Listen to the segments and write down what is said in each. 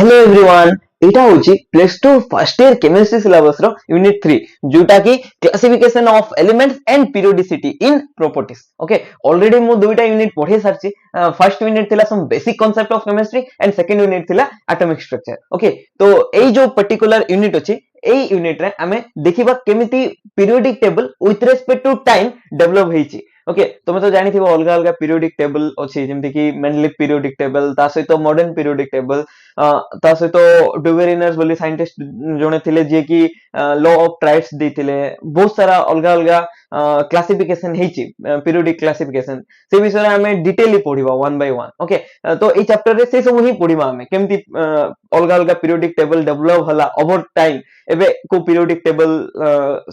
Hello everyone एटा होची plus two first year chemistry syllabus रो यूनिट 3 जोटा की classification of elements and periodicity in properties. Okay, already मु दुईटा यूनिट पढे सारची। फर्स्ट यूनिट थिला some basic concept of chemistry and second unit थिला एटॉमिक स्ट्रक्चर। ओके, तो एई जो पर्टिकुलर यूनिट अछि एई यूनिट रे हमें देखिबा केमिति periodic table with respect to time develop हेची। ओके, तुम तो जानी थी अलग अलग पीरियोडिक टेबल अच्छी जमती कि मेंडलीफ पीरियोडिक टेबल ता सहित मॉडर्न पीरियोडिक टेबल ता सहित डुवेरिनर्स बोली साइंटिस्ट जने थिले जे कि लॉ ऑफ ट्राइब्स देथिले बहुत सारा अलग अलग क्लासिफिकेशन हेची पीरियोडिक क्लासिफिकेशन से विषय हमें डिटेली पढिबा वन बाय वन। ओके, तो ए चैप्टर रे से सब ही पढिबा हमें केमती अलग अलग पीरियोडिक टेबल डेवलप हला ओवर टाइम एबे को पीरियोडिक टेबल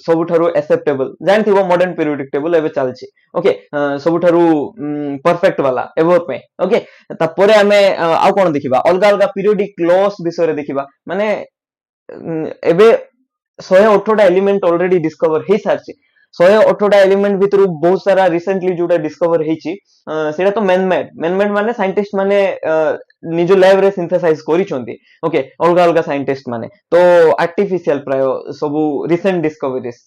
सबुठारु एक्सेप्टेबल जानथिबो मॉडर्न पीरियोडिक टेबल एबे चलछि। ओके, सबुठारु परफेक्ट वाला एबो पे। ओके, तापरे हमें आ कोन देखिबा अलग अलग पीरियोडिक लॉस विषय रे देखिबा माने एबे 118 एलिमेंट ऑलरेडी डिस्कवर हे सारछि। 118 एलिमेंट भितरु बहुत सारा रिसेंटली जोटा डिस्कवर हेछि सेटा तो मैन मेड माने साइंटिस्ट माने निजो लैब रे सिंथेसाइज करिसंती। ओके, अलग अलग साइंटिस्ट माने तो आर्टिफिशियल प्राय सब रिसेंट डिस्कवरीज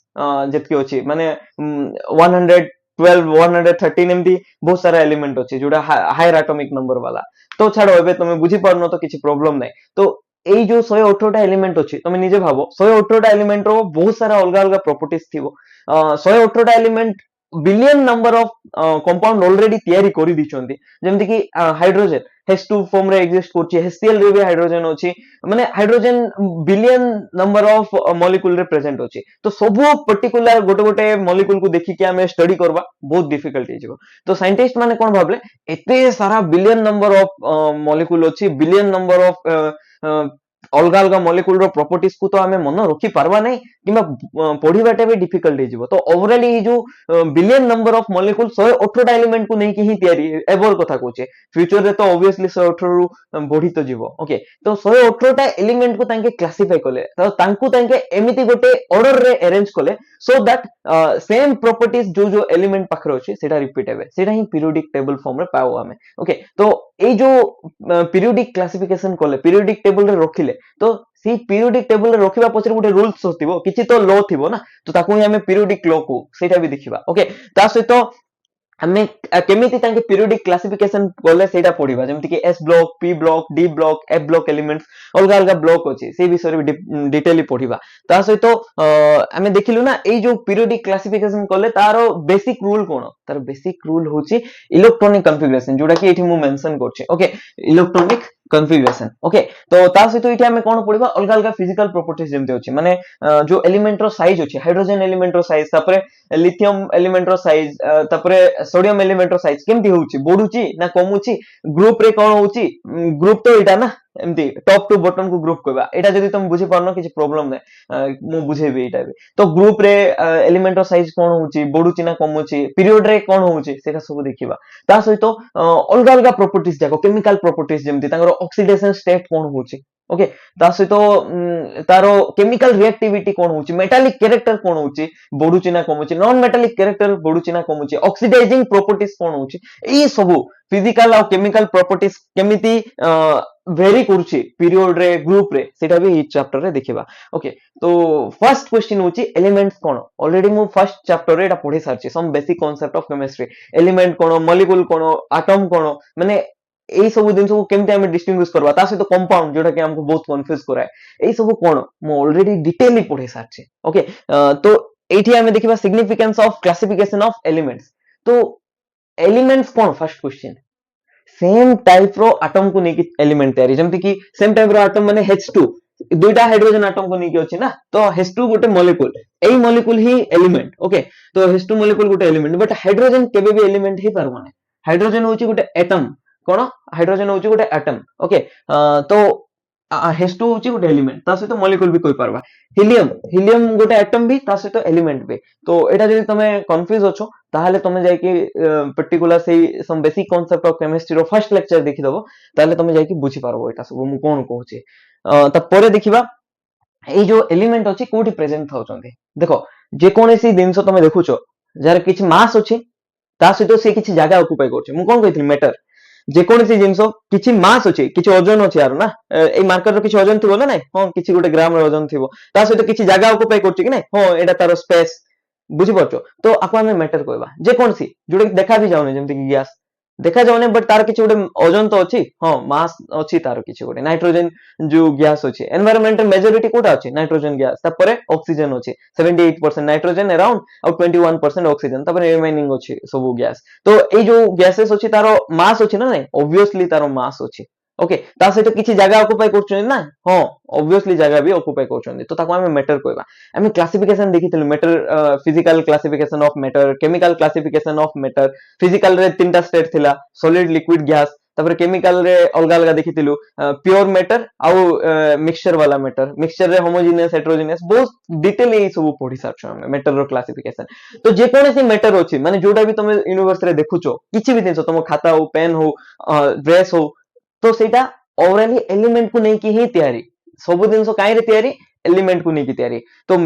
जेतकी अछि माने 112 113 एमती बहुत सारा एलिमेंट अछि जोटा हायर एटॉमिक नंबर वाला। तो छाड़ो एबे तुम बुझी पारनो तो किछि प्रॉब्लम नै। तो एई जो 118 एलिमेंट अछि तुम निजे भाबो 118 एलिमेंट रो बहुत सारा अलग अलग प्रॉपर्टीज थिबो। 118 element billion number of compound already तयारी करि दिचंती जेमति कि हाइड्रोजन H2 फॉर्म रे एग्जिस्ट करछि, HCl रे भी हाइड्रोजन अछि माने hydrogen billion number of molecule रे प्रेजेंट अछि। तो सब पर्टिकुलर गोटे गोटे मॉलिक्यूल को देखि के हमें स्टडी करबा बहुत डिफिकल्ट हिजो। तो साइंटिस्ट माने कोन भाबले एते सारा बिलियन नंबर ऑफ मॉलिक्यूल अछि, बिलियन नंबर ऑफ अलग अलग मॉलिक्यूल रो प्रॉपर्टीज को तो हमें मन रखि पारबा नै किबा पढिबाटे भी डिफिकल्ट हिजो। तो ओवरऑल ई जो billion number of molecule 118 element को नै कि ही तयारी एवर कथा कहूचे फ्यूचर रे तो ऑब्वियसली 118 रु बढ़ी तो जीवो। ओके, तो 118 एलिमेंट को तांके क्लासिफाई कले तो तांकू तांके एमिति गोटे ऑर्डर रे अरेंज कले सो दैट सेम प्रॉपर्टीज जो जो एलिमेंट पाखरे अछि सेटा रिपीट हेबे सेटा ही पीरियोडिक टेबल फॉर्म रे पाओ हमें। ओके, तो ए जो पीरियोडिक क्लासिफिकेशन कले पीरियोडिक टेबल रे रखिले तो सी पीरियोडिक टेबल रे रखिबा पछरे गोटे रूल्स होतिबो किछि तो लॉ थिबो ना, तो ताकू ही हमें पीरियोडिक लॉ को सेटा भी देखिबा। ओके, ता सहित हमें केमिति तांके पीरियोडिक क्लासिफिकेशन कले सेटा पढिबा जेमति कि S block, P block, D block, F block elements अलग अलग ब्लॉक अछि से विषय रे डिटेली पढिबा। ता सहित हमें देखिलु ना ए जो पीरियोडिक क्लासिफिकेशन कले तारो बेसिक रूल कोन तार बेसिक रूल होची इलेक्ट्रॉनिक कॉन्फ़िगरेशन जोटा कि एठी मु मेंशन करछि। Okay, electronic configuration. ओके, तो ता सहित एठी हमें कोन पढिबा अलग अलग फिजिकल प्रॉपर्टीज जेमति अछि माने जो एलिमेंट रो साइज अछि हाइड्रोजन एलिमेंट रो साइज तापरे लिथियम एलिमेंट रो साइज तापरे सोडियम एलिमेंट रो साइज केमति होउची बढुची ना कमुची ग्रुप रे कोन होउची ग्रुप तो एटा ना एमती टॉप टू बॉटम को ग्रुप कहबा एटा जदी तुम बुझी पारनो किछि प्रॉब्लम नै मु बुझेबी एटा भी। तो ग्रुप रे एलिमेंट रो साइज कोन होउची बढुची ना कमुची पीरियड रे कोन होउची सेटा सब देखिबा। ता सहित अलग अलग प्रॉपर्टीज जाको केमिकल प्रॉपर्टीज जेमती तांगर ऑक्सीडेशन स्टेट कोन होउची। ओके, ता सहित तारो केमिकल रिएक्टिविटी कोन होउची मेटालिक कैरेक्टर कोन होउची बढुची ना कमुची नॉन मेटालिक कैरेक्टर बढुची ना कमुची ऑक्सीडाइजिंग प्रॉपर्टीज कोन होउची ए सब फिजिकल और केमिकल प्रॉपर्टीज केमिति वेरी करूची पीरियड रे ग्रुप रे सेटा भी ई चैप्टर रे देखिबा। ओके, तो फर्स्ट क्वेश्चन होची एलिमेंट्स कोन ऑलरेडी मु फर्स्ट चैप्टर रे एटा पढी सारची some basic concept of chemistry element कोन मॉलिक्यूल कोन एटॉम कोन माने ए सब दिन सब केमते हमें डिस्टिंग्विश करबा ता सहित कंपाउंड जोटा कि हमको बहुत कंफ्यूज कराए ए सब कोन मु ऑलरेडी डिटेली पढी सारची। ओके, तो एठी हमें देखिबा significance of classification of elements. तो एलिमेंट्स कोन फर्स्ट क्वेश्चन सेम टाइप रो एटॉम को नेकी एलिमेंट तयारी जेमति कि सेम टाइप रो एटॉम माने H2 दुईटा हाइड्रोजन एटॉम को नेकी अछि ना तो H2 गोटे मॉलिक्यूल एई मॉलिक्यूल ही एलिमेंट। ओके, तो H2 मॉलिक्यूल गोटे एलिमेंट बट हाइड्रोजन केबे भी एलिमेंट ही परबो नै हाइड्रोजन होची गोटे एटम कोन हाइड्रोजन होची गोटे एटम। ओके, तो H2 होची गोटे एलिमेंट ता सहित मॉलिक्यूल भी कोइ परबा हिलियम गोटे एटम भी ता सहित एलिमेंट भी। तो एटा जदी तमे कंफ्यूज अछो ताहले तमे जाय कि पर्टिकुलर सेही some basic concept of chemistry रो फर्स्ट लेक्चर देखि दबो ताहले तमे जाय कि बुझी पारबो एटा सब मु कोन कहूची। त परे देखिबा ए जो एलिमेंट अछि कोठी प्रेजेंट थाउचंदी देखो जे कोनसी दिनस तमे देखुचो जार किछि मास अछि ता सहित से किछि जगह ऑक्युपाई करछि मु कोन कहिथि मैटर ଯେକୌଣସି ଜିନିଷ କିଛି ମାସ୍ ଅଛି, କିଛି ଓଜନ ଅଛି ଆର ନା, ଏଇ ମାର୍କର ର କିଛି ଓଜନ ଥିବ ନା ନାଇଁ, ହଁ କିଛି ଗୋଟେ ଗ୍ରାମ ର ଓଜନ ଥିବ, ତା ସହିତ କିଛି ଜାଗା ଅକୁପାଇ କରୁଛି କି ନାଇଁ, ହଁ ଏଇଟା ତାର ସ୍ପେସ୍, ବୁଝିପାରୁଛ? ତ ଆକୁ ଆମେ ମ୍ୟାଟର କହିବା, ଯେକୌଣସି ଯୋଉଟା କି ଦେଖା ବି ଯାଉନି, ଯେମିତି କି ଗ୍ୟାସ ଦେଖା ଯାଉନି ବଟ୍ ତାର କିଛି ଗୋଟେ ଓଜନ ତ ଅଛି, ହଁ ମାସ୍ ଅଛି ତାର କିଛି ଗୋଟେ। ନାଇଟ୍ରୋଜେନ ଯୋଉ ଗ୍ୟାସ ଅଛି, ଏନଭାयରନମେଣ୍ଟ ମେଜରିଟି କୋଉଟା ଅଛି, ନାଇଟ୍ରୋଜେନ ଗ୍ୟାସ, ତାପରେ ଅକ୍ସିଜେନ ଅଛି 78% ନାଇଟ୍ରୋଜେନ अराउंड ଆଉ 21% ଅକ୍ସିଜେନ, ତାପରେ ରିମେନିଂ ଅଛି ସବୁ ଗ୍ୟାସ। ତ ଏଇ ଯୋଉ ଗ୍ୟାसेस ଅଛି ତାର ମାସ୍ ଅଛି ନା ନାଇଁ, obviously ତାର ମାସ୍ ଅଛି। ओके, ତା ସହିତ କିଛି ଜାଗା ଅକୁପାଇ କରୁଛନ୍ତି ନା, ହଁ obviously ଜାଗା ବି ଅକୁପାଇ କରୁଛନ୍ତି, ତ ତାକୁ ଆମେ ମେଟର କହିବା। ଆମେ କ୍ଲାସିଫିକେସନ ଦେଖିଥିଲୁ, meter physical classification of meter, chemical classification of matter. Physical रे तीनटा स्टेट थिला, सॉलिड लिक्विड गैस, तापर केमिकल रे अलग अलग देखिथिलु, प्योर मैटर आउ मिक्सचर वाला मैटर, मिक्सचर रे होमोजेनियस हेटेरोजेनियस बहुत डिटेल ए सब पढी सारछ हम मैटर रो क्लासिफिकेशन। तो जे कोनसी मैटर अछि माने जोटा भी तुम यूनिवर्स रे देखुछो, किछि भी दिनस तुम खाता हो, पेन हो, ड्रेस हो, तो सेटा ओवरऑल एलिमेंट को नै कि ही तयारी, सब दिनस काई रे तयारी, एलिमेंट को नै कि तयारी। तो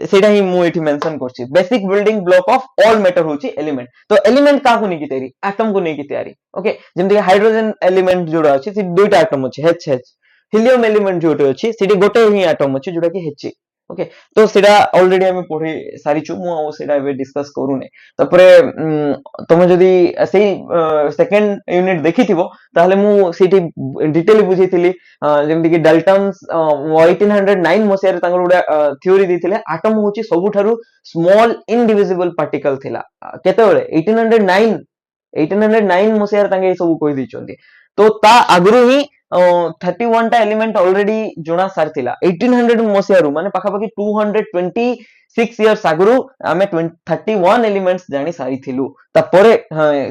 सेटा ही मु एठी मेंशन करछि, basic building block of all matter होछि एलिमेंट। तो एलिमेंट का को नै कि तयारी, एटम को नै कि तयारी। ओके, जेमति हाइड्रोजन एलिमेंट जोडा अछि से दुईटा एटम अछि, H H। Helium element Jote अछि सेठी गोटे ही एटम अछि जोटा कि He। ओके, तो सेटा ऑलरेडी हम पढी सारिछु, मु आ सेटा एबे डिस्कस करूने। तापरे तमे जदी सेही सेकंड यूनिट देखिथिबो ताहले मु सेठी डिटेल बुझैतिली, जेमति कि डाल्टन्स 1809 मसिया रे तांगर उडा थ्योरी दिथिले, एटम होछि सबुठारु स्मॉल इनडिविजिबल पार्टिकल थिला। केतेबेले 1809 मसिया रे तांगे सब कहि दिचोंती। तो ता आगरु ही 31 टा एलिमेंट ऑलरेडी जोना सारथिला 1800 मसियारु, माने पाखापाखि 226 इयर्स आगरु आमे 31 एलिमेंट्स जानि सारिथिलु। तापरे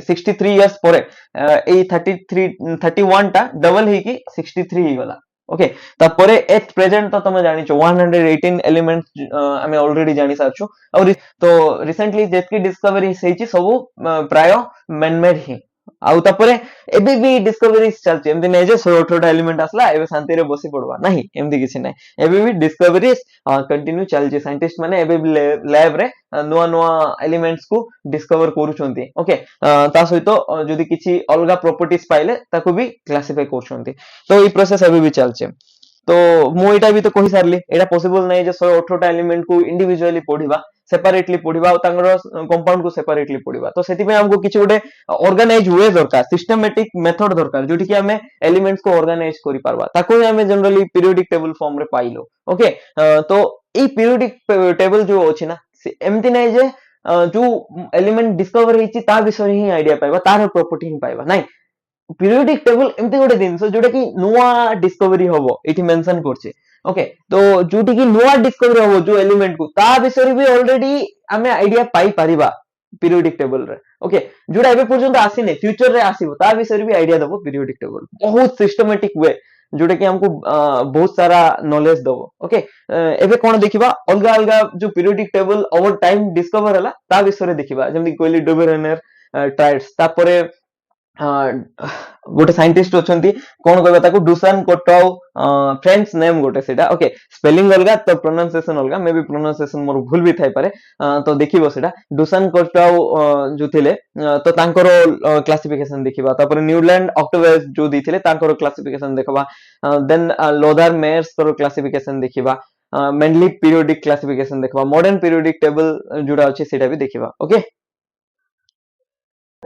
63 इयर्स परे ए 31 टा डबल ही की 63 ही गला। ओके, तापरे एट प्रेजेंट तो तमे जानिचो 118 एलिमेंट्स आमे ऑलरेडी जानि सारछु। और तो रिसेंटली जेतकी डिस्कवरी सेछि सब प्राय मैन मेड ही। आउ तापरे एबे भी डिस्कवरी चलछि, एमति नै जे 118 टा एलिमेंट आसला एबे शांति रे बसी पड़वा नाही, एमति किछि नै। एबे भी डिस्कवरी कंटिन्यू चलछि, साइंटिस्ट माने एबे भी लैब रे नुआ नुआ एलिमेंट्स को डिस्कवर करूछंती। ओके, ता सहित जदि किछि अलगा प्रॉपर्टीज पाइले ताको भी क्लासिफाई करूछंती। तो ई प्रोसेस एबे भी चलछि। तो मु एटा भी तो कहि सारली, एटा पॉसिबल नै जे 118 टा एलिमेंट को इंडिविजुअली पढिबा, सेपरेटली पढिबा और तांगर कंपाउंड को सेपरेटली पढिबा। तो सेति पे हमको किछि गोटे ऑर्गेनाइज वे दरकार, सिस्टमैटिक मेथड दरकार, जोठी कि हमें एलिमेंट्स को ऑर्गेनाइज करि पारबा। ताको हमें जनरली पीरियोडिक टेबल फॉर्म रे पाइलो। ओके, तो ई पीरियोडिक टेबल जो अछि ना, एमति नै जे जो एलिमेंट डिस्कवर हेछि ता विषय ही आइडिया पाइबा, तार प्रॉपर्टी ही पाइबा नाही। पीरियोडिक टेबल एमति गोटे दिन जोटा कि नुआ डिस्कवरी हबो, एठी मेंशन करछि। ओके, तो जोटी कि नुआ डिस्कवरी हबो जो एलिमेंट को, ता विषय भी ऑलरेडी हमें आइडिया पाई परिबा पीरियोडिक टेबल रे। ओके, जोटा एबे पर्यंत आसीने, फ्यूचर रे आसीबो, ता विषय भी आइडिया दबो पीरियोडिक टेबल, बहुत सिस्टमैटिक वे जोटा कि हमको बहुत सारा नॉलेज दबो। ओके, एबे कोन देखिबा अलगा अलगा जो periodic table over time discover हला ता विषय रे देखिबा, जेमि कोइली डोबेरेनर ट्राइड्स। तापरे गोटे साइंटिस्ट अछंती, कोन कहबा ताको, डुसान कोटाउ, फ्रेंच नेम गोटे सेटा। ओके, स्पेलिंग अलगा तो प्रोनाउंसिएशन अलगा, मे बी प्रोनाउंसिएशन मोर भूल भी थाई पारे, तो देखिबो सेटा डुसान कोटाउ जो थिले, तो तांकर क्लासिफिकेशन देखिबा। तापर न्यूलैंड ऑक्टोवेस जो दिथिले तांकर क्लासिफिकेशन देखबा। देन लोदार मेयर्स कर क्लासिफिकेशन देखिबा। मेनली पीरियोडिक क्लासिफिकेशन देखबा। मॉडर्न पीरियोडिक टेबल जोडा अछि सेटा भी देखिबा। ओके,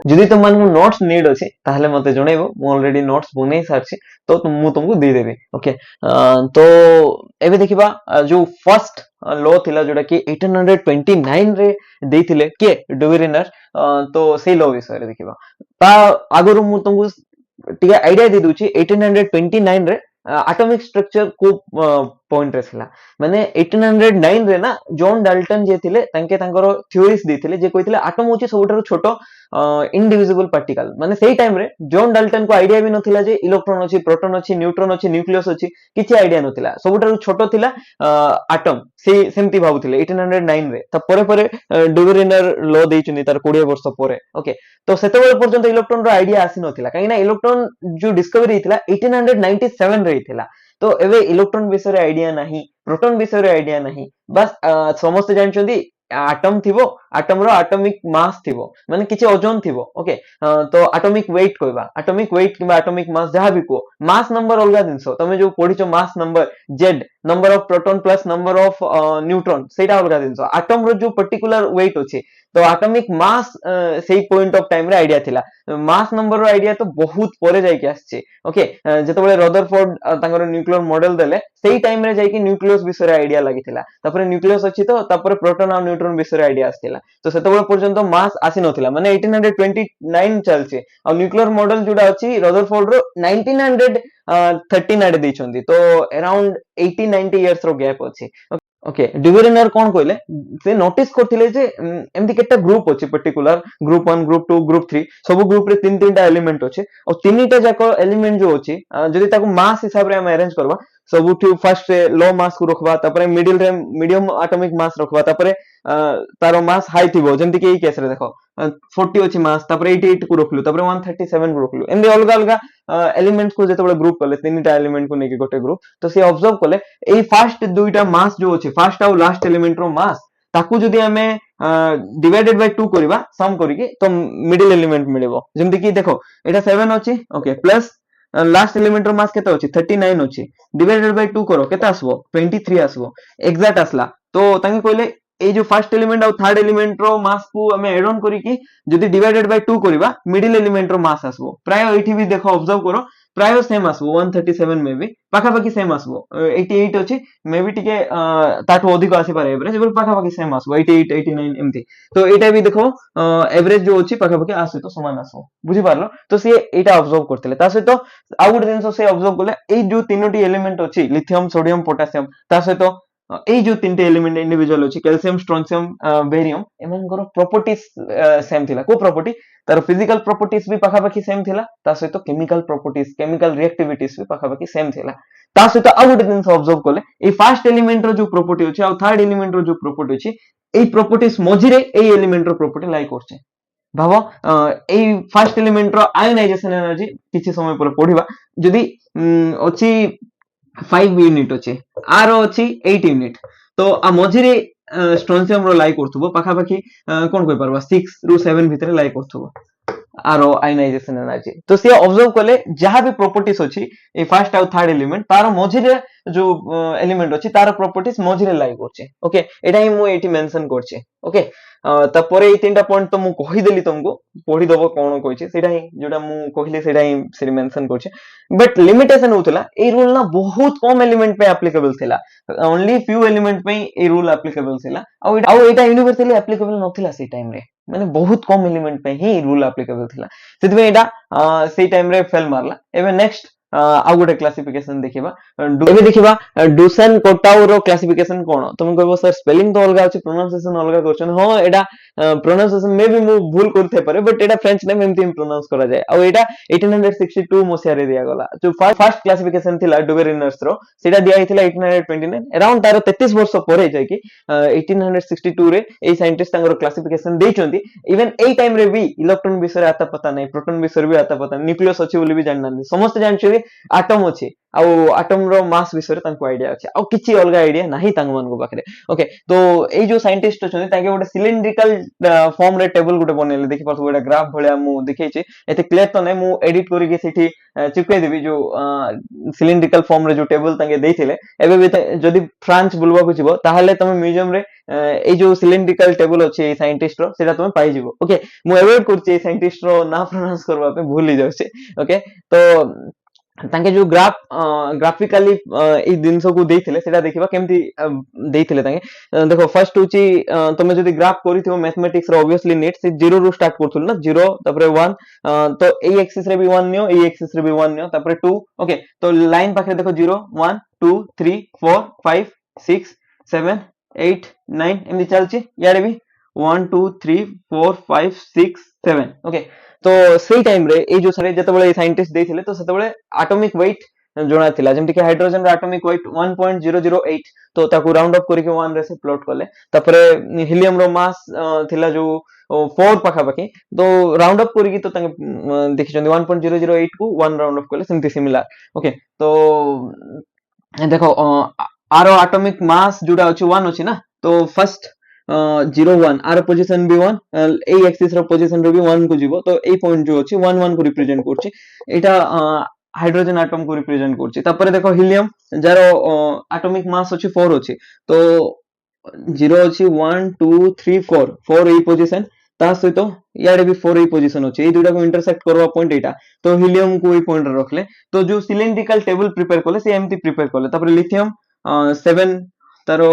जदि तुम मान नोट्स नीड अछि ताहले मते जणैबो, मु ऑलरेडी नोट्स बनै सारछि, तो मु तुमको दे देबी। ओके, तो एबे देखिबा जो फर्स्ट लॉ थिला जोटा कि 1829 रे देथिले के डोवेरिनर, तो से लॉ विषय रे देखिबा। ता आगरु मु तुमको टिके आइडिया दे दूची, 1829 रे एटॉमिक स्ट्रक्चर को पॉइंट रे थिला, माने 1809 रे ना जॉन डाल्टन जे थिले तांके तांकर थ्योरीज देथिले, जे कहिथिले एटम होची सबठारु छोटो इनडिविजिबल पार्टिकल। माने सेही टाइम रे जॉन डाल्टन को आइडिया भी नथिला जे इलेक्ट्रॉन अछि, प्रोटॉन अछि, न्यूट्रॉन अछि, न्यूक्लियस अछि, किछि आइडिया नथिला, सबठारु छोटो थिला एटम। से सेमति भाबुथिले 1809 रे। त परे परे डोवेरिनर लॉ देइचुनी तार 20 वर्ष परे। ओके, तो सेतेबेले पर्यंत इलेक्ट्रॉन रो आइडिया आसी नथिला, काहे ना इलेक्ट्रॉन जो डिस्कवरी हितला 1897 रे हितला। तो एबे इलेक्ट्रॉन विषय रे आइडिया नाही, प्रोटॉन विषय रे आइडिया नाही, बस समस्त जानचोंदी एटम थिबो आटम रो एटॉमिक मास थिबो माने किछि ओजन थिबो ओके तो एटॉमिक वेट कहबा एटॉमिक वेट किबा एटॉमिक मास जहा भी को मास नंबर अलगा जिंसो तमे जो पढिचो mass number Z number of proton plus number of neutron सेटा अलगा जिंसो एटम रो जो पर्टिकुलर वेट अछि तो एटॉमिक मास सेही पॉइंट ऑफ टाइम रे आईडिया थिला मास नंबर रो आईडिया तो बहुत परे जाय के आछे ओके जेतबेले रदरफोर्ड तांगर न्यूक्लियर मॉडल देले सेही टाइम रे जाय कि न्यूक्लियस विषय आईडिया लागिथिला तापर न्यूक्लियस अछि तो तापर प्रोटॉन और न्यूट्रॉन विषय आईडिया आस्थिला तो सेतबेले पर्यंत मास आसी नथिला माने 1829 चलछि और न्यूक्लियर मॉडल जोडा अछि रदरफोर्ड रो 1913 आडे दैछन्ती तो अराउंड 80 90 इयर्स रो गैप अछि ओके डिविरेनर कोन कहले से नोटिस करथिले जे एमती केटा ग्रुप अछि पर्टिकुलर ग्रुप 1 ग्रुप 2 ग्रुप 3 सब ग्रुप रे तीन तीनटा एलिमेंट अछि और तीनटा जाको एलिमेंट जो अछि जदि ताको मास हिसाब रे हम अरेंज करबा सबुठी फर्स्ट रे लो मास को रखबा तापरे मिडिल रे मीडियम एटॉमिक मास रखबा तापरे तारो मास हाई थिबो जेंति कि एई केस रे देखो 40 अछि मास तापरे 88 को रखलु तापरे 137 को रखलु एमदी अलगा अलगा एलिमेंट को जेतबे ग्रुप करले तीनटा एलिमेंट को नेकी गोटे ग्रुप तो से ऑब्जर्व करले एई फर्स्ट दुईटा मास जो अछि फर्स्ट और लास्ट एलिमेंट रो मास ताकू जदि हमें डिवाइडेड बाय 2 करबा सम करिके तो मिडिल एलिमेंट मिलेबो जेंति कि देखो एटा 7 अछि ओके प्लस लास्ट एलिमेंट रो मास केते अछि 39 अछि डिवाइडेड बाय 2 करो केते आसबो 23 आसबो एग्जैक्ट आसला तो तांगे कहले ए जो फर्स्ट एलिमेंट और थर्ड एलिमेंट रो मास को हमें ऐड ऑन करिकि जदि डिवाइडेड बाय 2 करबा मिडिल एलिमेंट रो मास आसबो प्राय एठी भी देखो ऑब्जर्व करो प्राय सेम आसबो 137 में भी पाखा पाखी सेम आसबो 88 अछि मे भी टिके ताठो अधिक आसी पारे एवरेज एबल पाखा पाखी सेम आसबो 88 89 एमती तो एटा भी देखो एवरेज जो अछि पाखा पाखी आसे तो समान आसबो बुझि पारलो तो से एटा ऑब्जर्व करथिले ता सहित आ गुड जिंस से ऑब्जर्व करले ए जो तीनोटी एलिमेंट अछि लिथियम सोडियम पोटेशियम ता सहित ए जो तीनटे एलिमेंट इंडिविजुअल अछि कैल्शियम स्ट्रोंशियम बेरियम एमनकर प्रॉपर्टीज सेम थिला को प्रॉपर्टी तार फिजिकल प्रॉपर्टीज भी पाखा पाखी सेम थिला ता सहित केमिकल प्रॉपर्टीज केमिकल रिएक्टिविटीज भी पाखा पाखी सेम थिला ता सहित आ गुड जिंस ऑब्जर्व करले ए फर्स्ट एलिमेंट रो जो प्रॉपर्टी अछि और थर्ड एलिमेंट रो जो प्रॉपर्टी अछि ए प्रॉपर्टीज मझिरे ए एलिमेंट रो प्रॉपर्टी लाई करछे भाबो ए फर्स्ट एलिमेंट रो आयोनाइजेशन एनर्जी किछि समय पर पढिबा जदि अछि 5 यूनिट अछि आर अछि 8 यूनिट तो आ मझिरे स्ट्रोंशियम रो लाई करथबो पाखा पाखी कोन कहि परबा 6 रु 7 भितरे लाई करथबो आरो आयोनाइजेशन एनर्जी तो से ऑब्जर्व करले जहां भी प्रॉपर्टीज अछि ए फर्स्ट और थर्ड एलिमेंट तार मझिरे जो एलिमेंट अछि तार प्रॉपर्टीज मझिरे लाई करछे ओके एटा ही मु एठी मेंशन करछे ओके तापर ए तीनटा पॉइंट तो मु कहि देली तुमको पढी दबो कोन कहिছে सेटा ही जोटा मु कहिले सेटा ही से मेंशन करछे बट लिमिटेशन होतला ए रूल ना बहुत कम एलिमेंट पे एप्लीकेबल थिला ओनली फ्यू एलिमेंट पे ए रूल एप्लीकेबल थिला आ एटा यूनिवर्सली एप्लीकेबल नथिला से टाइम रे माने बहुत कम एलिमेंट पे ही रूल एप्लीकेबल थिला सेति एटा से टाइम रे फेल मारला एबे नेक्स्ट आ गोटे क्लासिफिकेशन देखिबा एबे देखिबा डुसन कोटाउ रो क्लासिफिकेशन कोन तुम कहबो सर स्पेलिंग तो अलगा अछि प्रोनाउंसिएशन अलगा करछन हां एटा प्रोनाउंसिएशन मे भी मु भूल करथे पारे बट एटा फ्रेंच नेम एमती प्रोनाउंस करा जाय आ एटा 1862 मसिया रे दिया गला जो फर्स्ट क्लासिफिकेशन थिला डुबेरिनर्स रो सेटा दिया हिथिला 1829 अराउंड तारो 33 वर्ष परे जाय कि 1862 रे ए साइंटिस्ट तांगर क्लासिफिकेशन देचंती इवन ए टाइम रे भी इलेक्ट्रॉन विषय आता पता नहीं प्रोटॉन विषय भी आता पता न्यूक्लियस अछि बोली भी जानना समस्त जानछि एटम अछि आ एटम रो मास विषय तांको आईडिया अछि आ किछि अलग आईडिया नाही तांग मान को पाखरे ओके तो ए जो साइंटिस्ट अछन ताके गोटे सिलिंड्रिकल फॉर्म रे टेबल गोटे बनेले देखि पाछो गोटे ग्राफ भलिया मु देखै छी एते क्लियर तो नै मु एडिट करि के सेठी चिपकै देबी जो सिलिंड्रिकल फॉर्म रे जो टेबल तांगे देथिले एबे भी जदि फ्रांस बुलवा को जिवो ताहले तमे म्यूजियम रे ए जो सिलिंड्रिकल टेबल अछि ए साइंटिस्ट रो सेटा तमे पाइ जिवो ओके मु अवॉइड करछि ए साइंटिस्ट रो ना प्रोनाउंस करबा पे भूल ही जाउछे ओके तो तांके जो ग्राफिकली ए दिनस को देथिले सेटा देखिबा केमती देथिले तांके देखो फर्स्ट होची तमे जदी ग्राफ करिथिबो मैथमेटिक्स रो ऑब्वियसली नेट से 0 रो स्टार्ट करथुल ना 0 तापरे 1 तो ए एक्सिस रे भी 1 नियो ए एक्सिस रे भी 1 नियो तापरे 2 ओके तो लाइन पाखे देखो 0 1 2 3 4 5 6 7 8 9 एमदी चलची यारे भी 1 2 3 4 5 6 7 ओके तो सेही टाइम रे ए जो सारे जतबेले साइंटिस्ट देथिले तो सेतबेले एटॉमिक वेट जोना थिला जेमति कि हाइड्रोजन रो एटॉमिक वेट 1.008 तो ताकू राउंड अप करके 1 रे से प्लॉट करले तापरे हीलियम रो मास थिला जो 4 पाखा पाखी तो राउंड अप करके तो तांगे देखिचंदी 1.008 को 1 राउंड अप करले सिमिति सिमिलर ओके तो देखो आरो एटॉमिक मास जोडा अछि 1 अछि ना तो फर्स्ट 0 1 आर पोजीशन भी 1 ए एक्सिस रो पोजीशन रो भी 1 को जीवो तो ए पॉइंट जो अछि 1 1 को रिप्रेजेंट करछि एटा हाइड्रोजन एटम को रिप्रेजेंट करछि तापर देखो हीलियम जारो एटॉमिक मास अछि 4 अछि तो 0 अछि 1 2 3 4 4 ए पोजीशन ता सहित याडे भी 4 ए पोजीशन अछि ए दुटा को इंटरसेक्ट करवा पॉइंट एटा तो हीलियम को ए पॉइंट रे रखले तो जो सिलिंड्रिकल टेबल प्रिपेयर करले से एमटी प्रिपेयर करले तापर लिथियम 7 तारो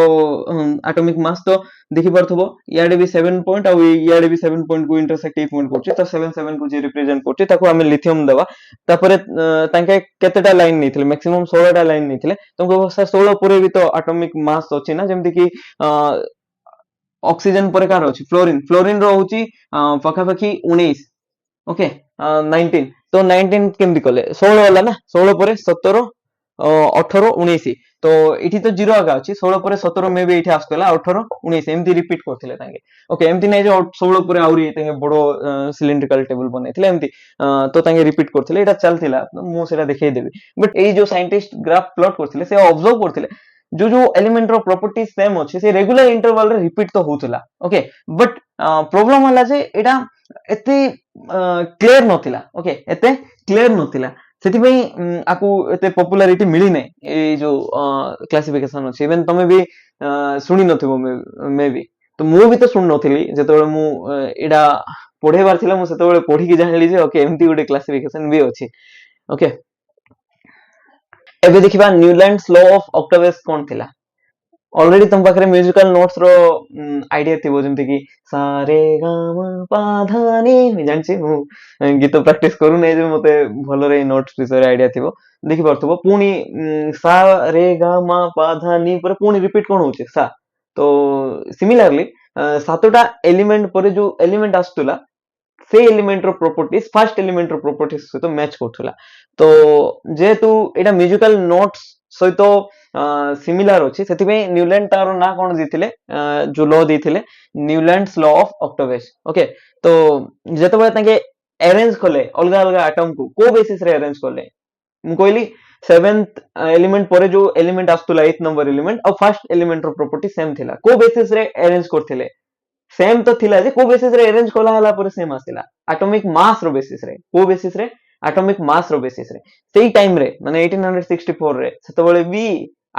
एटॉमिक मास तो देखि परथबो याडे भी 7 पॉइंट आ याडे भी 7 पॉइंट को इंटरसेक्ट ए पॉइंट करछि तो 7 7 को जे रिप्रेजेंट करछि ताको हमें लिथियम देबा तापर तांके केतेटा लाइन नैथिले मैक्सिमम 16 टा लाइन नैथिले तुमको 16 पूरे भी तो एटॉमिक मास अछि ना जेमति कि ऑक्सीजन पर कार अछि फ्लोरीन फ्लोरीन रो होछि पखापखी 19 ओके 19 तो 19 केमति कले 16 होला ना 16 पर 17 18 19 तो इठी तो जीरो आगा अछि 16 पर 17 मे भी इठी आस्तला 18 19 एमती रिपीट करथिले तांगे ओके एमती नै जे 16 पर आउरी तांगे बडो सिलिंड्रिकल टेबल बनैथिले एमती तो तांगे रिपीट करथिले एटा चलथिला मु सेटा देखै देबी बट ए जो साइंटिस्ट ग्राफ प्लॉट करथिले से ऑब्जर्व करथिले जो जो एलिमेंट रो प्रॉपर्टीज सेम अछि से रेगुलर इंटरवल रे रिपीट तो होतला ओके बट प्रॉब्लम होला जे एटा एते क्लियर नथिला ओके एते क्लियर नथिला ସେଥିପାଇଁ ଆକୁ ଏତେ ପପୁଲାରିଟି ମିଳି ନାହିଁ ଏଇ ଯୋଉ କ୍ଲାସିଫିକେସନ ଅଛି इवन ତମେ ବି ଶୁଣି ନଥିବ ମେ ବି ତ ମୁଁ ବି ତ ଶୁଣି ନଥିଲି ଯେତେବେଳେ ମୁଁ ଏଇଟା ପଢେଇବାର ଥିଲା ମୁଁ ସେତେବେଳେ ପଢିକି ଜାଣିଲି ଯେ ଓକେ ଏମିତି ଗୋଟେ କ୍ଲାସିଫିକେସନ ବି ଅଛି ଓକେ ଏବେ ଦେଖିବା ନ୍ୟୁଲ୍ୟାଣ୍ଡସ୍ लॉ ऑफ ऑक्टावेस कोन थिला ऑलरेडी तुम पाखरे म्यूजिकल नोट्स रो आइडिया थिबो जेमति कि सा रे गा मा पा धा नी मी जानछि मु गीत प्रैक्टिस करू नै जे मते भलो रे नोट्स विषय आइडिया थिबो देखि परथबो पुनी सा रे गा मा पा धा नी पर पुनी रिपीट कोन होचे सा तो सिमिलरली सातोटा एलिमेंट पर जो एलिमेंट आस्तुला से एलिमेंट रो प्रॉपर्टीज फर्स्ट एलिमेंट रो प्रॉपर्टीज सहित मैच करथुला तो जेहेतु एटा म्यूजिकल नोट्स सहित सिमिलर अछि सेति न्यूलैंड तारो ना कोन दिथिले जो लॉ दिथिले Newlands law of octaves okay तो जेते बळे ताके अरेंज करले अलगा अलगा एटम को बेसिस रे अरेंज करले मु कहली 7th एलिमेंट परे जो एलिमेंट आस्तुला 8th नंबर एलिमेंट और फर्स्ट एलिमेंट रो प्रॉपर्टी सेम थिला को बेसिस रे अरेंज करथिले सेम तो थिला जे को बेसिस रे अरेंज कोला हला पर सेम आसिला एटॉमिक मास रो बेसिस रे को बेसिस रे एटॉमिक मास रो बेसिस रे सेही टाइम रे माने 1864 रे सेतबळे भी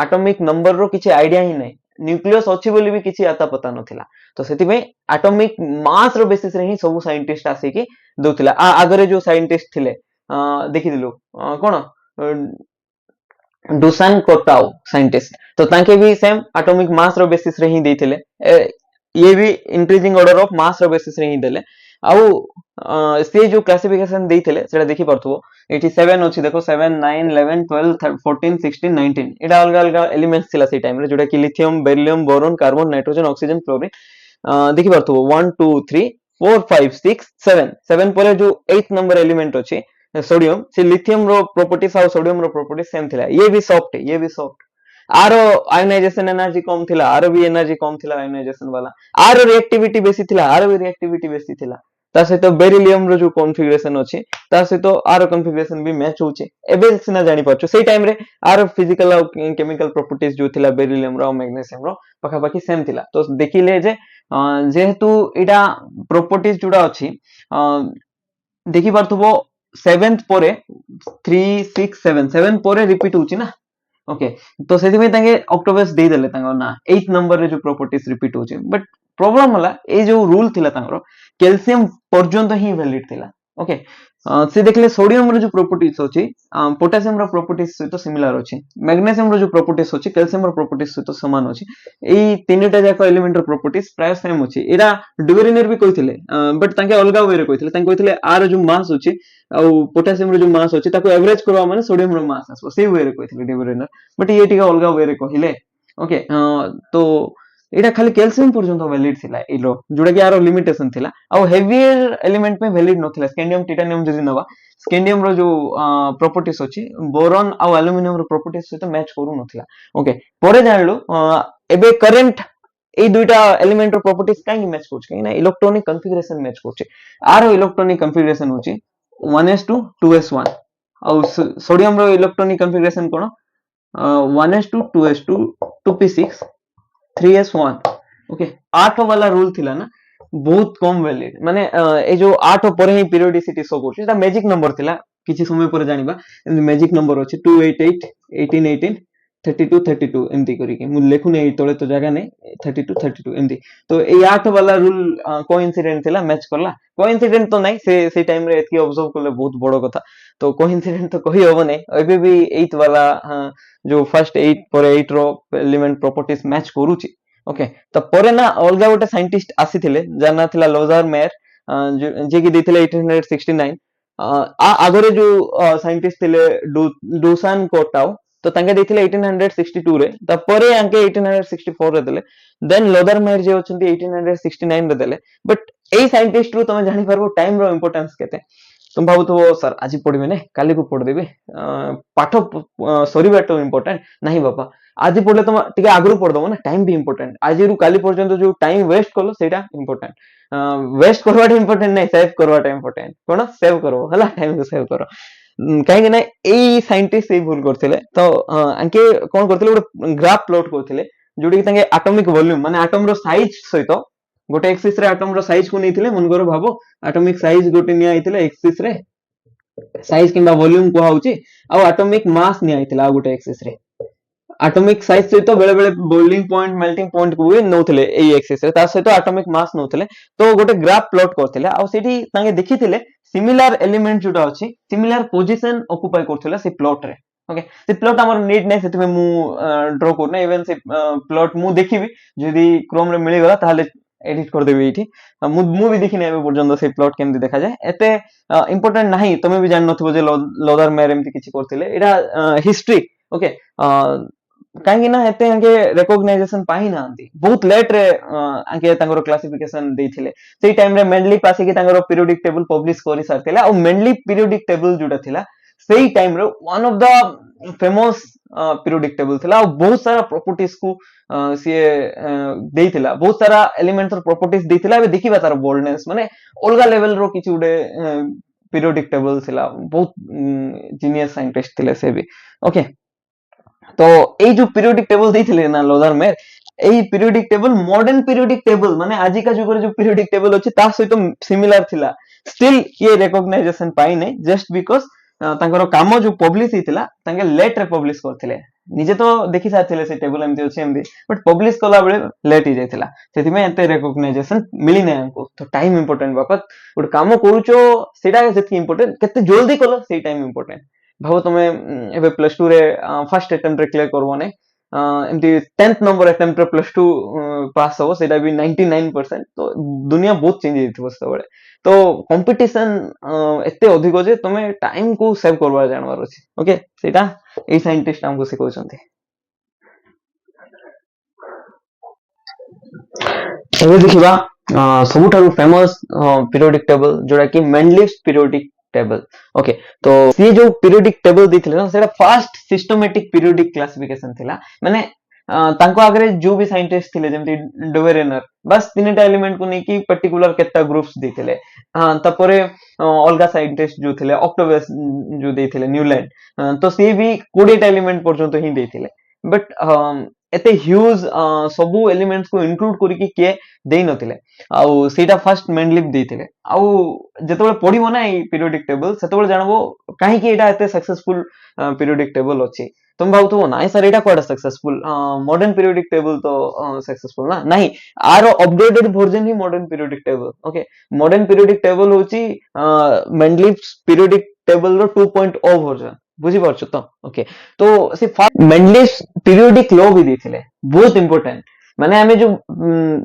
एटॉमिक नंबर रो किछि आईडिया ही नै न्यूक्लियस अछि बोली भी किछि आता पता नथिला तो सेति में एटॉमिक मास रो बेसिस रे ही सब साइंटिस्ट आसी कि दोथिला आगरे जो साइंटिस्ट थिले देखि दिलु कोन डुसान कोटाओ साइंटिस्ट तो ताके भी सेम एटॉमिक मास रो बेसिस रे ही देथिले ये भी इंक्रीजिंग ऑर्डर ऑफ मास रो बेसिस रे ही देले आउ से जो क्लासिफिकेशन देथिले सेटा देखि परथबो 87 अछि देखो 7 9 11 12 14 16 19 एटा अलग अलग एलिमेंट्स थिला से टाइम रे जोटा कि lithium beryllium boron carbon nitrogen oxygen fluorine देखि परथबो 1 2 3 4 5 6 7 7 परे जो 8th नंबर एलिमेंट अछि सोडियम से लिथियम रो प्रॉपर्टीज और सोडियम रो प्रॉपर्टीज सेम थिला ये भी सॉफ्ट आरो आयोनाइजेशन एनर्जी कम थिला आरो भी एनर्जी कम थिला आयोनाइजेशन वाला आरो रिएक्टिविटी बेसी थिला आरो भी रिएक्टिविटी बेसी थिला ता सहित बेरिलियम रो जो कॉन्फ़िगरेशन अछि ता सहित आरो कॉन्फ़िगरेशन भी मैच होचे एबे सिना जानि परछु सेही टाइम रे आरो फिजिकल और केमिकल प्रॉपर्टीज जो थिला बेरिलियम रो मैग्नीशियम रो पखा पखी सेम थिला तो देखिले जे जेहेतु एटा प्रॉपर्टीज जुडा अछि देखि परथबो 7th परे 3 6 7 7 परे रिपीट होची ना ओके तो सेति में तांगे ऑक्टोपस दे देले तांगा ना 8th नंबर रे जो प्रॉपर्टीज रिपीट होची बट प्रॉब्लम होला ए जो रूल थिला तांगरो कैल्शियम पर्यंत ही वैलिड थिला ओके से देखले सोडियम रो जो प्रॉपर्टीज होची पोटेशियम रो प्रॉपर्टीज सहित सिमिलर होची मैग्नीशियम रो जो प्रॉपर्टीज होची कैल्शियम रो प्रॉपर्टीज सहित समान होची एई तीनटा जाक एलिमेंट रो प्रॉपर्टीज प्राय सेम होची एरा डुवेरिनर भी कहिथिले बट तांके अलगा वे रे कहिथिले तांके कहिथिले आर जो मास होची आ पोटेशियम रो जो मास होची ताको एवरेज करवा माने सोडियम रो मास आसो से वे रे कहिथिले डुवेरिनर बट ये टिका अलगा वे रे कहिले ओके तो एटा खाली कैल्शियम पर्यंत वैलिड थिला एलो जोडा कि आरो लिमिटेशन थिला आ हेवियर एलिमेंट में वैलिड नथिला स्कैंडियम टाइटेनियम जदि नवा स्कैंडियम रो जो प्रॉपर्टीज अछि बोरॉन आ एल्युमिनियम रो प्रॉपर्टीज सहित मैच करू नथिला ओके परे जानलो एबे करंट ए दुईटा एलिमेंट रो प्रॉपर्टीज काहे मैच करछ कि ना इलेक्ट्रॉनिक कॉन्फ़िगरेशन मैच करछ आरो इलेक्ट्रॉनिक कॉन्फ़िगरेशन होची 1s2 2s1 आ सोडियम रो इलेक्ट्रॉनिक कॉन्फ़िगरेशन कोन 1s2 2s2 2p6 3s1 okay 8 वाला रूल थिला ना बहुत कम वैलिड माने ए जो 8 पर ही पीरियोडिसिटी शो करछ एटा मैजिक नंबर थिला किछि समय पर जानिबा मैजिक नंबर अछि 288 1818 32 32 एमती करिके मु लेखुने एई तळे तो जगह नै 32 32 एमती तो ए 8 वाला रूल कोइंसिडेंट थिला मैच करला कोइंसिडेंट तो नै से टाइम रे एतकी ऑब्जर्व करले बहुत बड़ो कथा तो कोइंसिडेंट तो कहि होबो नै एबे भी 8 वाला जो फर्स्ट 8 पर 8 रो एलिमेंट प्रॉपर्टीज मैच करूची ओके तो परे ना अलगा गोटे साइंटिस्ट आसीथिले जाना थिला लोजार मेयर जे कि देथिले 1869 आगरे जो साइंटिस्ट थिले डूसान कोटाओ तो तांके देथिले 1862 रे त परे आंके 1864 रे देले देन लोदर मेयर जे अछंती 1869 रे देले बट एई साइंटिस्ट रो तमे जानि परबो टाइम रो इंपोर्टेंस केते तुम भाबुथबो सर आज पढिबे ने काली को पढ देबे पाठ सरीबा तो इंपोर्टेंट नहीं बाबा आज पढ़ले तुम टिके आगु पढ़दब ना टाइम भी इंपोर्टेंट आज रु काली पर्यंत जो टाइम वेस्ट कलो सेटा इंपोर्टेंट वेस्ट करवाटा इंपोर्टेंट नहीं सेव करवाटा इंपोर्टेंट कोन सेव करो हला टाइम को सेव करो काहे ना एई साइंटिस्ट ए भूल करथिले तो आंके कोन करथिले गोटे ग्राफ प्लॉट करथिले जोडी कि तांके एटॉमिक वॉल्यूम माने एटम रो साइज सहित गोटे एक्सिस रे एटम रो साइज को नैथिले मन करो भाबो एटॉमिक साइज गोटे निया आइथिले एक्सिस रे साइज किंबा वॉल्यूम को होउची आ एटॉमिक मास निया आइथिला गोटे एक्सिस रे एटॉमिक साइज सहित बेले बेले बोइलिंग पॉइंट मेल्टिंग पॉइंट को भी नौथिले एई एक्सिस रे ता सहित एटॉमिक मास नौथिले तो गोटे ग्राफ प्लॉट करथिले आ सेठी तांगे देखिथिले सिमिलर एलिमेंट जोटा अछि सिमिलर पोजीशन ऑक्युपाई करथिले से प्लॉट रे ओके से प्लॉट हमर नीड नै सेति मु ड्रा करना इवन से प्लॉट मु देखिबी जदी क्रोम रे मिली गला ताले एडिट कर देबी एठी मु भी देखिने एबे पर्यंत से प्लॉट केमति देखा जाय एते इंपोर्टेंट नाही तमे भी जान नथबो जे लोदर मेयर एमति किछि करथिले एटा हिस्ट्री ओके कहीं ना एते आगे रिकॉग्नाइजेशन पाई ना बहुत लेट रे आगे तांगर क्लासिफिकेशन देथिले सेई टाइम रे मेंडलीफ आसी कि तांगर पीरियोडिक टेबल पब्लिश करि सारथिला और मेंडलीफ पीरियोडिक टेबल जोटा थिला सेई टाइम रे one of the famous periodic table थिला और बहुत सारा प्रॉपर्टीज को सिए देथिला बहुत सारा एलिमेंट्स रो प्रॉपर्टीज देथिला एबे देखिबा तार बोल्डनेस माने अलगा लेवल रो किछि उडे पीरियोडिक टेबल थिला बहुत जीनियस साइंटिस्ट थिले से भी ओके तो এই जो पीरियोडिक टेबल देथिले ना लोदर में এই periodic table modern periodic table माने आजि का जुगर जो पीरियोडिक टेबल अछि ता सहित सिमिलर थिला स्टिल ये रिकॉग्नाइजेशन पाई नै जस्ट बिकॉज़ तांकर काम जो पब्लिश हितिला तांके लेट रे पब्लिश करथिले निजे तो देखि साथिले से टेबल एमति अछि एमति बट पब्लिश कला बेले लेट ही जायतिला सेति में एते रिकॉग्नाइजेशन मिली नै हमको तो टाइम इंपोर्टेंट बापत गुड काम करूचो सेटा सेति इंपोर्टेंट केते जल्दी कलो सेई टाइम इंपोर्टेंट भाव तुमे एबे प्लस 2 रे फर्स्ट अटेम्प्ट रे क्लियर करबो नै एमती 10th नंबर अटेम्प्ट रे प्लस 2 पास हो सेटा भी 99% तो दुनिया बहुत चेंज हेतिबो सबले तो कंपटीशन एते अधिक जे तुमे टाइम को सेव करबा जानवर अछि ओके सेटा ए साइंटिस्ट हमको सिखौ छथि एबे देखिबा सबुठारु फेमस पीरियोडिक टेबल जोडा कि मेंडलीफ पीरियोडिक टेबल ओके तो ये जो पीरियोडिक टेबल देथिले ना सेटा फर्स्ट सिस्टमैटिक पीरियोडिक क्लासिफिकेशन थिला माने तांको आगरे जो भी साइंटिस्ट थिले जेमति डोवेरेनर बस तीनटा एलिमेंट को नै कि पर्टिकुलर केटा ग्रुप्स देथिले तपरे अलगा साइंटिस्ट जो थिले ऑक्टोबस जो देथिले न्यूलैंड तो से भी 20 एलिमेंट पर्यंत ही देथिले बट एते ह्यूज सबु एलिमेंट्स को इंक्लूड करी कि के देई नथिले आउ सेटा फर्स्ट मेंडलीफ देथिले आउ जेतबे पढिबो ना ई पीरियोडिक टेबल सेतबे जानबो काहे कि एटा एते सक्सेसफुल पीरियोडिक टेबल अछि तुम भाबतो नाइ सर एटा कोडा सक्सेसफुल मॉडर्न पीरियोडिक टेबल तो सक्सेसफुल ना नहीं आर अपडेटेड वर्जन ही modern periodic table okay modern periodic table होची मेंडलीफ पीरियोडिक टेबल रो 2.0 वर्जन बुझी पारछ तो ओके तो से मेंडलीफ पीरियोडिक लॉ भी देथिले बहुत इंपोर्टेंट माने हमें जो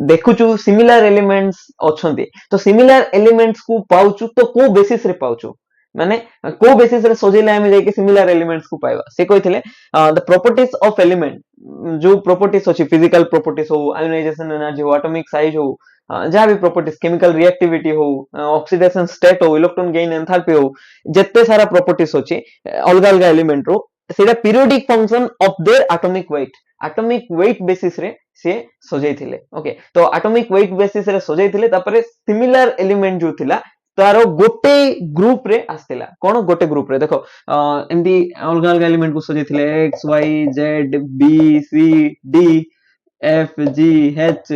देखुचु सिमिलर एलिमेंट्स अछंती तो सिमिलर एलिमेंट्स को पाउचु तो को बेसिस रे पाउचु माने को बेसिस रे सजेले हमें जाके सिमिलर एलिमेंट्स को पाइबा से कहिथिले द प्रॉपर्टीज ऑफ एलिमेंट जो प्रॉपर्टीज अछि फिजिकल प्रॉपर्टीज हो आयोनाइजेशन एनर्जी हो एटॉमिक साइज हो जहाँ भी प्रॉपर्टीज केमिकल रिएक्टिविटी हो ऑक्सीडेशन स्टेट हो इलेक्ट्रॉन गेन एंथैल्पी हो जत्ते सारा प्रॉपर्टीज अछि अलग अलग एलिमेंट रो सेटा periodic function of their atomic weight basis रे से सजाइथिले ओके तो एटॉमिक वेट बेसिस रे सजाइथिले तापरे सिमिलर एलिमेंट जो थिला तारो गोटे ग्रुप रे आस्तिला कोन गोटे ग्रुप रे देखो एमदी अलग अलग एलिमेंट को सजाइथिले x y z b c d f g h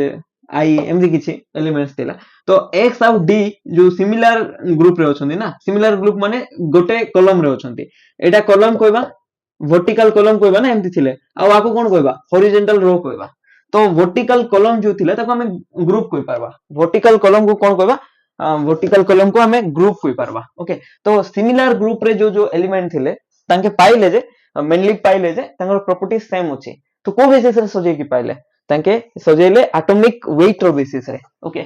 आई एमती किछि एलिमेंट्स थिला तो x आउ d जो सिमिलर ग्रुप रे अछंती ना सिमिलर ग्रुप माने गोटे कॉलम रे अछंती एटा कॉलम कहबा वर्टिकल कॉलम कहबा ना एमती थिले आ आको कोन कहबा हॉरिजॉन्टल रो कहबा तो वर्टिकल कॉलम जो थिला ताको हमें ग्रुप कहि पारबा वर्टिकल कॉलम को कोन कहबा वर्टिकल कॉलम को हमें ग्रुप कहि पारबा ओके तो सिमिलर ग्रुप रे जो जो एलिमेंट थिले तांके पाइले जे मेनली पाइले जे तांकर प्रॉपर्टी सेम अछि तो को बेसिस रे सजे की पाइले तांके सजेले एटॉमिक वेट रो बेसिस रे ओके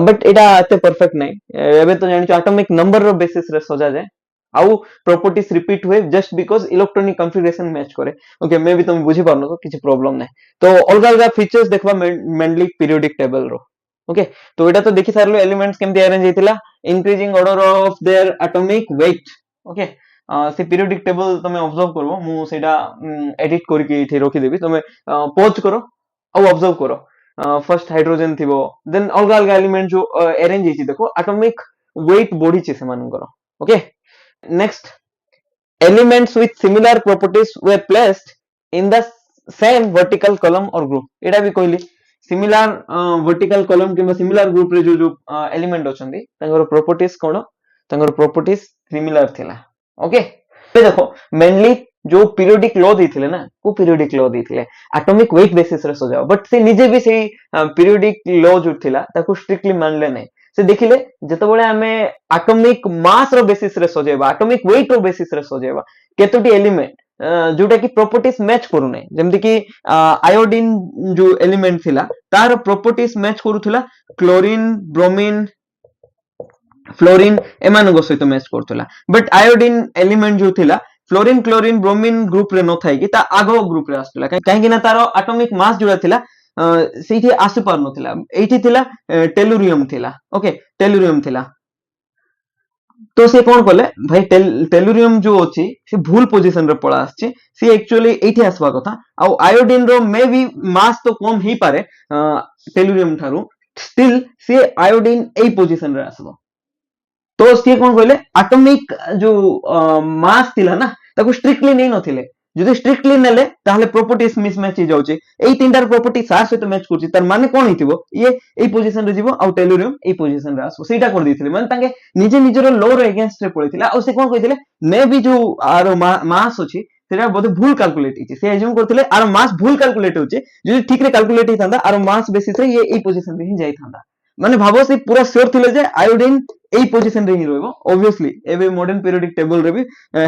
बट एटा एते परफेक्ट नै एबे तो जानि एटॉमिक नंबर रो बेसिस रे सजा जाय आउ प्रॉपर्टीज रिपीट हुए just because electronic configuration match करे ओके मे भी तुम बुझी पारनो तो किछि प्रॉब्लम नै तो अलग अलग फीचर्स देखबा मेनली पीरियोडिक टेबल रो ओके तो एटा तो देखि सारलो एलिमेंट्स केमति अरेंज हेतिला increasing order of their atomic weight okay से पीरियोडिक टेबल तमे ऑब्जर्व करबो मु सेटा एडिट करके इथे रखि देबी तमे पॉज करो और ऑब्जर्व करो फर्स्ट हाइड्रोजन थिबो देन अलग अलग एलिमेंट जो अरेंज हेछि देखो एटॉमिक वेट बॉडी चे से मानकर okay next elements with similar properties were placed in the same vertical column or group एटा भी कहली similar vertical column किबा similar group रे जो जो element अछंती तांगर properties कोन तांगर properties similar थिला ओके तो देखो मेनली जो पीरियोडिक लॉ देथिले ना को पीरियोडिक लॉ देथिले एटॉमिक वेट बेसिस रे सजाओ बट से निजे भी से पीरियोडिक लॉ जो थिला ताको स्ट्रिक्टली मानले नै से देखिले जेतबेले हमें एटॉमिक मास रो बेसिस रे सजेबा एटॉमिक वेट रो बेसिस रे सजेबा केतोटी एलिमेंट जोटा की प्रॉपर्टीज मैच करू नै जेमति की आयोडीन जो एलिमेंट थिला तार प्रॉपर्टीज मैच करूथला क्लोरीन ब्रोमीन फ्लोरीन एमानको सहित मैच करथला बट आयोडीन एलिमेंट जो थिला फ्लोरीन क्लोरीन ब्रोमीन ग्रुप रे न थाई कि ता आगो ग्रुप रे आस्तला काहे कि ना तार एटॉमिक मास जोड़ा थिला सेठी आसी पार नथिला एठी थिला टेलुरियम थिला ओके टेलुरियम थिला तो से कोन कले भाई टेलुरियम जो अछि से भूल पोजीशन रे पळा आछि से एक्चुअली एठी आसबा कथा आ आयोडीन रो मे बी मास तो कम ही पारे टेलुरियम थारु स्टिल से आयोडीन ए पोजीशन रे आसबो तो सी कोन कहले एटॉमिक जो मास थिला ना ताको स्ट्रिक्टली नै नथिले যদি স্ট্রিক্টলি নেলে তাহলে প্রপার্টিজ মিসম্যাচ হই যাଉଛି এই তিনটার প্রপার্টি সার সহিত ম্যাচ করছি তার মানে কোন হইতিবো ইয়ে এই পজিশন রে ଯିବ ଆଉ টেলুরিयम এই পজিশন রে আসবো সেটা করে দিଥିଲେ মানে তাকে নিজে নিজের লো ର এগেইনस्ट ରେ পড়িଥିଲା ଆଉ ସେ কোন কইଥିଲେ মে বি जो आर मास अछि সেটা बोधे भूल कैलकुलेट हिची से एज्यूम करथिले आर मास भूल कैलकुलेट होचे যদি ठीक रे कैलकुलेट हितांदा आर मास बेसिस रे ये এই পজিশन रे ही जाई थांदा माने भाबो से पूरा श्योर थिले जे आयोडीन এই পজিশন রে হি রইবো obviously एबे मॉडर्न पीरियोडिक टेबल रे भी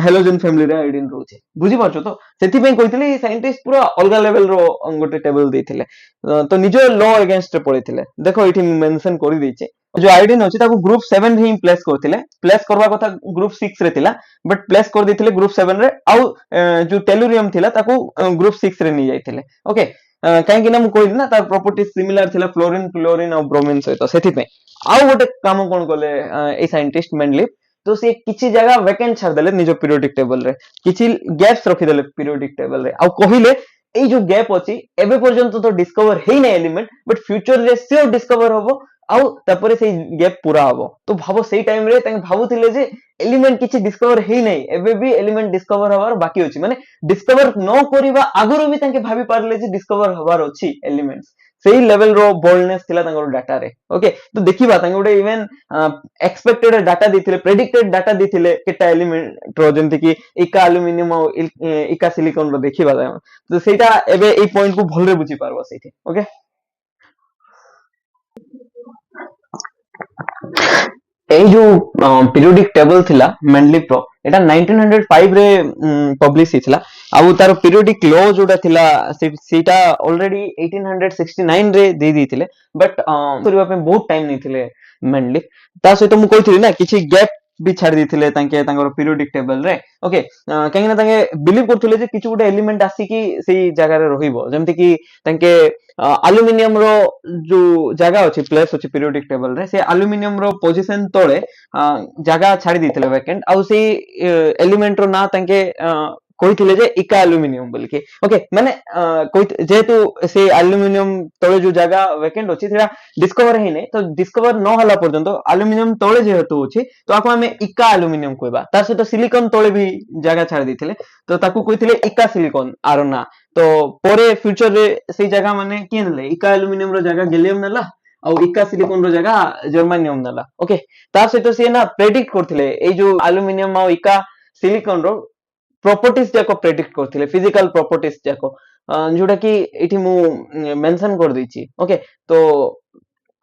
हेलोजन फैमिली रे आयोडीन रहउचे बुझी पाछो तो सेति पे कहितले साइंटिस्ट पूरा अलग लेवल रो गोटे टेबल देथिले तो निजो लॉ अगेंस्ट रे पळिथिले देखो इठी मेंशन करि दैचे जो आयोडीन अछि ताको ग्रुप 7 रे ही प्लेस करथिले प्लेस करबा कथा ग्रुप 6 रे थिला बट प्लेस कर दैथिले ग्रुप 7 रे आउ जो टेलुरियम थिला ताको ग्रुप 6 रे नि जाइथिले ओके काहे कि ना मु कहली ना तार प्रॉपर्टी सिमिलर थिला फ्लोरीन क्लोरीन और ब्रोमीन सहित सेति पे आउ गोटे काम कोन कले ए साइंटिस्ट मेनली तो से किछि जगह वैकेंट छाड़ देले निजो पीरियोडिक टेबल रे किछि गैप्स रखि देले पीरियोडिक टेबल रे आ कहिले ए जो गैप अछि एबे पर्यंत तो डिस्कवर हेइ नै एलिमेंट बट फ्यूचर रे सियोर डिस्कवर होबो आउ तापरे से गैप पूरा होबो तो भाबो सेही टाइम रे ताके भाबुथिले जे एलिमेंट किछि डिस्कवर हेइ नै एबे भी एलिमेंट डिस्कवर होबार बाकी अछि माने डिस्कवर न करिबा आगुरु भी ताके भाबी पारले जे डिस्कवर होबार अछि एलिमेंट्स सेही लेवल रो बोल्डनेस थिला तांगर डाटा रे ओके तो देखिबा तांगे गोटे इवन एक्सपेक्टेड डाटा दिथिले प्रेडिक्टेड डाटा दिथिले केटा एलिमेंट रो जेंति कि इका एल्युमिनियम और इका सिलिकॉन रो देखिबा तो सेटा एबे ए पॉइंट को भलरे बुझी पारबो सेठी ओके এই जो पीरियोडिक टेबल थिला मेनली प्रो एटा 1905 रे पब्लिश हितला आउ तार पीरियोडिक लॉ जोटा थिला सेटा ऑलरेडी 1869 रे दे दिथिले बट करबा पे बहुत टाइम नै थिले मेनली ता सहित मु कहथिली ना किछि गैप भी छाड़ दिथिले तांके तांगर पीरियोडिक टेबल रे ओके काहे ना तांके बिलीव करथिले जे किछु गोटे एलिमेंट आसी कि सेही जगह रे रहिबो जेमति कि तांके एल्युमिनियम रो जो जगह अछि प्लेस अछि पीरियोडिक टेबल रे से एल्युमिनियम रो पोजीशन तळे जगह छाड़ी दिथिले वैकेंट आउ से एलिमेंट रो ना तांके कहिथिले जे इका एल्युमिनियम बोल के ओके माने जेहेतु से एल्युमिनियम तळे जो जगह वैकेंट अछि सेटा डिस्कवर हे नै तो डिस्कवर न होला पर्यंत एल्युमिनियम तळे जेहेतु अछि तो आको हमें इका एल्युमिनियम कहबा तार सहित सिलिकॉन तळे भी जगह छाड़ी दिथिले तो ताकू कहिथिले इका सिलिकॉन आरो ना तो परे फ्यूचर रे सेई जगह माने किए नेले इका एल्युमिनियम रो जगह गैलियम नेला और इका सिलिकॉन रो जगह जर्मेनियम नेला ओके ता सहित से ना प्रेडिक्ट करथिले ए जो एल्युमिनियम और इका सिलिकॉन रो प्रॉपर्टीज जाको प्रेडिक्ट करथिले फिजिकल प्रॉपर्टीज जाको जोटा कि एठी मु मेंशन कर दैछि ओके तो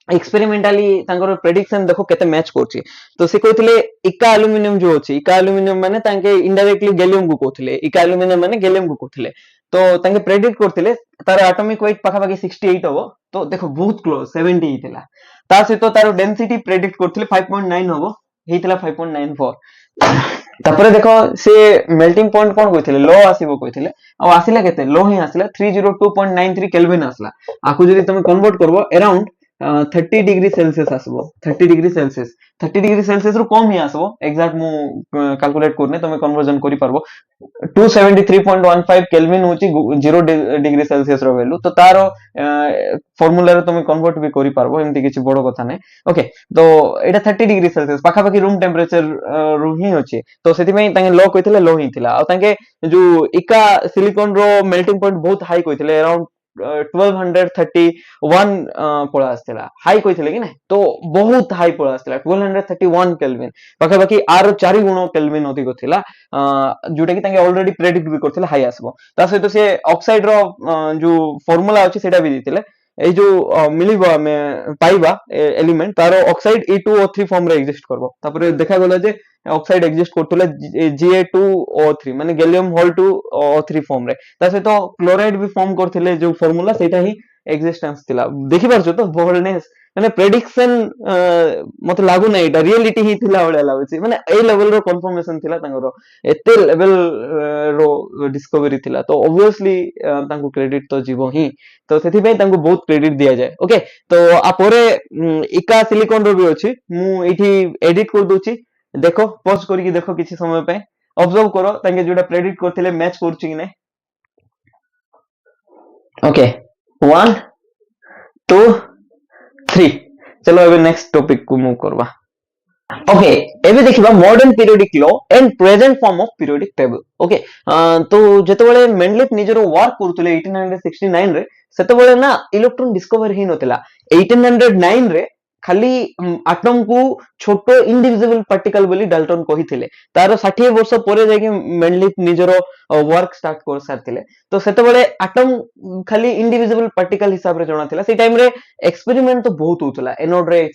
एक्सपेरिमेंटाली तांकर प्रेडिक्शन देखो केते मैच करछि तो से कहथिले इका एल्युमिनियम जो अछि इका एल्युमिनियम माने तांके इनडायरेक्टली गैलियम को कहथिले इका एल्युमिनियम माने गैलियम को कहथिले तो तांके प्रेडिक्ट करथिले तार एटॉमिक वेट पाखा पाखी 68 हबो तो देखो बहुत क्लोज 70 हितला ता सहित तार डेंसिटी प्रेडिक्ट करथिले 5.9 हबो हितला 5.94 तापरे देखो से मेल्टिंग पॉइंट कोन कहथिले लो आसीबो कहथिले आ आसिला केते लो ही आसिला 302.93 केल्विन आसला आकु जदी तुम कन्वर्ट करबो अराउंड 30 डिग्री सेल्सियस आसबो 30 डिग्री सेल्सियस 30 डिग्री सेल्सियस रु कम ही आसबो एग्जैक्ट मु कैलकुलेट करने तुम कन्वर्जन करि पारबो 273.15 केल्विन होची 0 डिग्री सेल्सियस रो वैल्यू तो तारो फार्मूला रे तुम कन्वर्ट भी करि पारबो एमति किछि बडो कथा नै ओके तो एटा 30 डिग्री सेल्सियस पाखा पाखी रूम टेम्परेचर रु ही होची तो सेति में तांगे लो कहितले लो ही थिला आ तांगे जो इका सिलिकॉन रो मेल्टिंग पॉइंट बहुत हाई कहितले अराउंड 1231 पळा आस्थिला हाई कहितले कि नै तो बहुत हाई पळा आस्थिला 1231 केल्विन पाखा पाखी आरो 4 गुण केल्विन अधिक थिला जोटा कि तांगे ऑलरेडी प्रेडिक्ट भी करथिला हाई आसबो ता सहित से ऑक्साइड रो जो फार्मूला अछि सेटा भी दिथिले ए जो मिलिबो हमें पाइबा एलिमेंट तारो ऑक्साइड E2O3 फॉर्म रे एग्जिस्ट करबो तापरे देखा गला जे ऑक्साइड एग्जिस्ट करथले Ga2O3 माने गैलियम होल 2 O3 फॉर्म रे ता सहित क्लोराइड भी फॉर्म करथिले जो फार्मूला सेटा ही एक्जिस्टेंस थिला देखि पारछो तो बोल्डनेस माने प्रेडिक्शन मते लागु नै एटा रियलिटी ही थिला ओले लागुची माने ए लेवल रो कंफर्मेशन थिला तांगरो एते लेवल रो डिस्कवरी थिला तो ऑब्वियसली तांको क्रेडिट तो जीवो ही तो सेथि पे तांको बहुत क्रेडिट दिया जाय ओके तो आ परे इका सिलिकॉन रो भी अछि मु एठी एडिट कर दोछि देखो पॉज करके देखो किछि समय पे ऑब्जर्व करो तांके जोटा प्रेडिक्ट करथिले मैच करछि कि नै ओके 1 2 3 चलो एबे नेक्स्ट टॉपिक को मूव करबा ओके एबे देखिबा modern periodic law and present form of periodic table okay तो जेतेबेले मेंडलिफ निजर वर्क करथले 1869 रे सेतेबेले ना इलेक्ट्रॉन डिस्कवर ही नथिला 1809 रे खाली एटम को छोटो इंडिविजुअल पार्टिकल बोली डाल्टन कहिथिले तार 60 वर्ष परे जाके मेंडलिफ निजर वर्क स्टार्ट कर सारथिले तो सेतेबेले एटम खाली इंडिविजुअल पार्टिकल हिसाब रे जणा थिला से टाइम रे एक्सपेरिमेंट तो बहुत होतला एनोड रे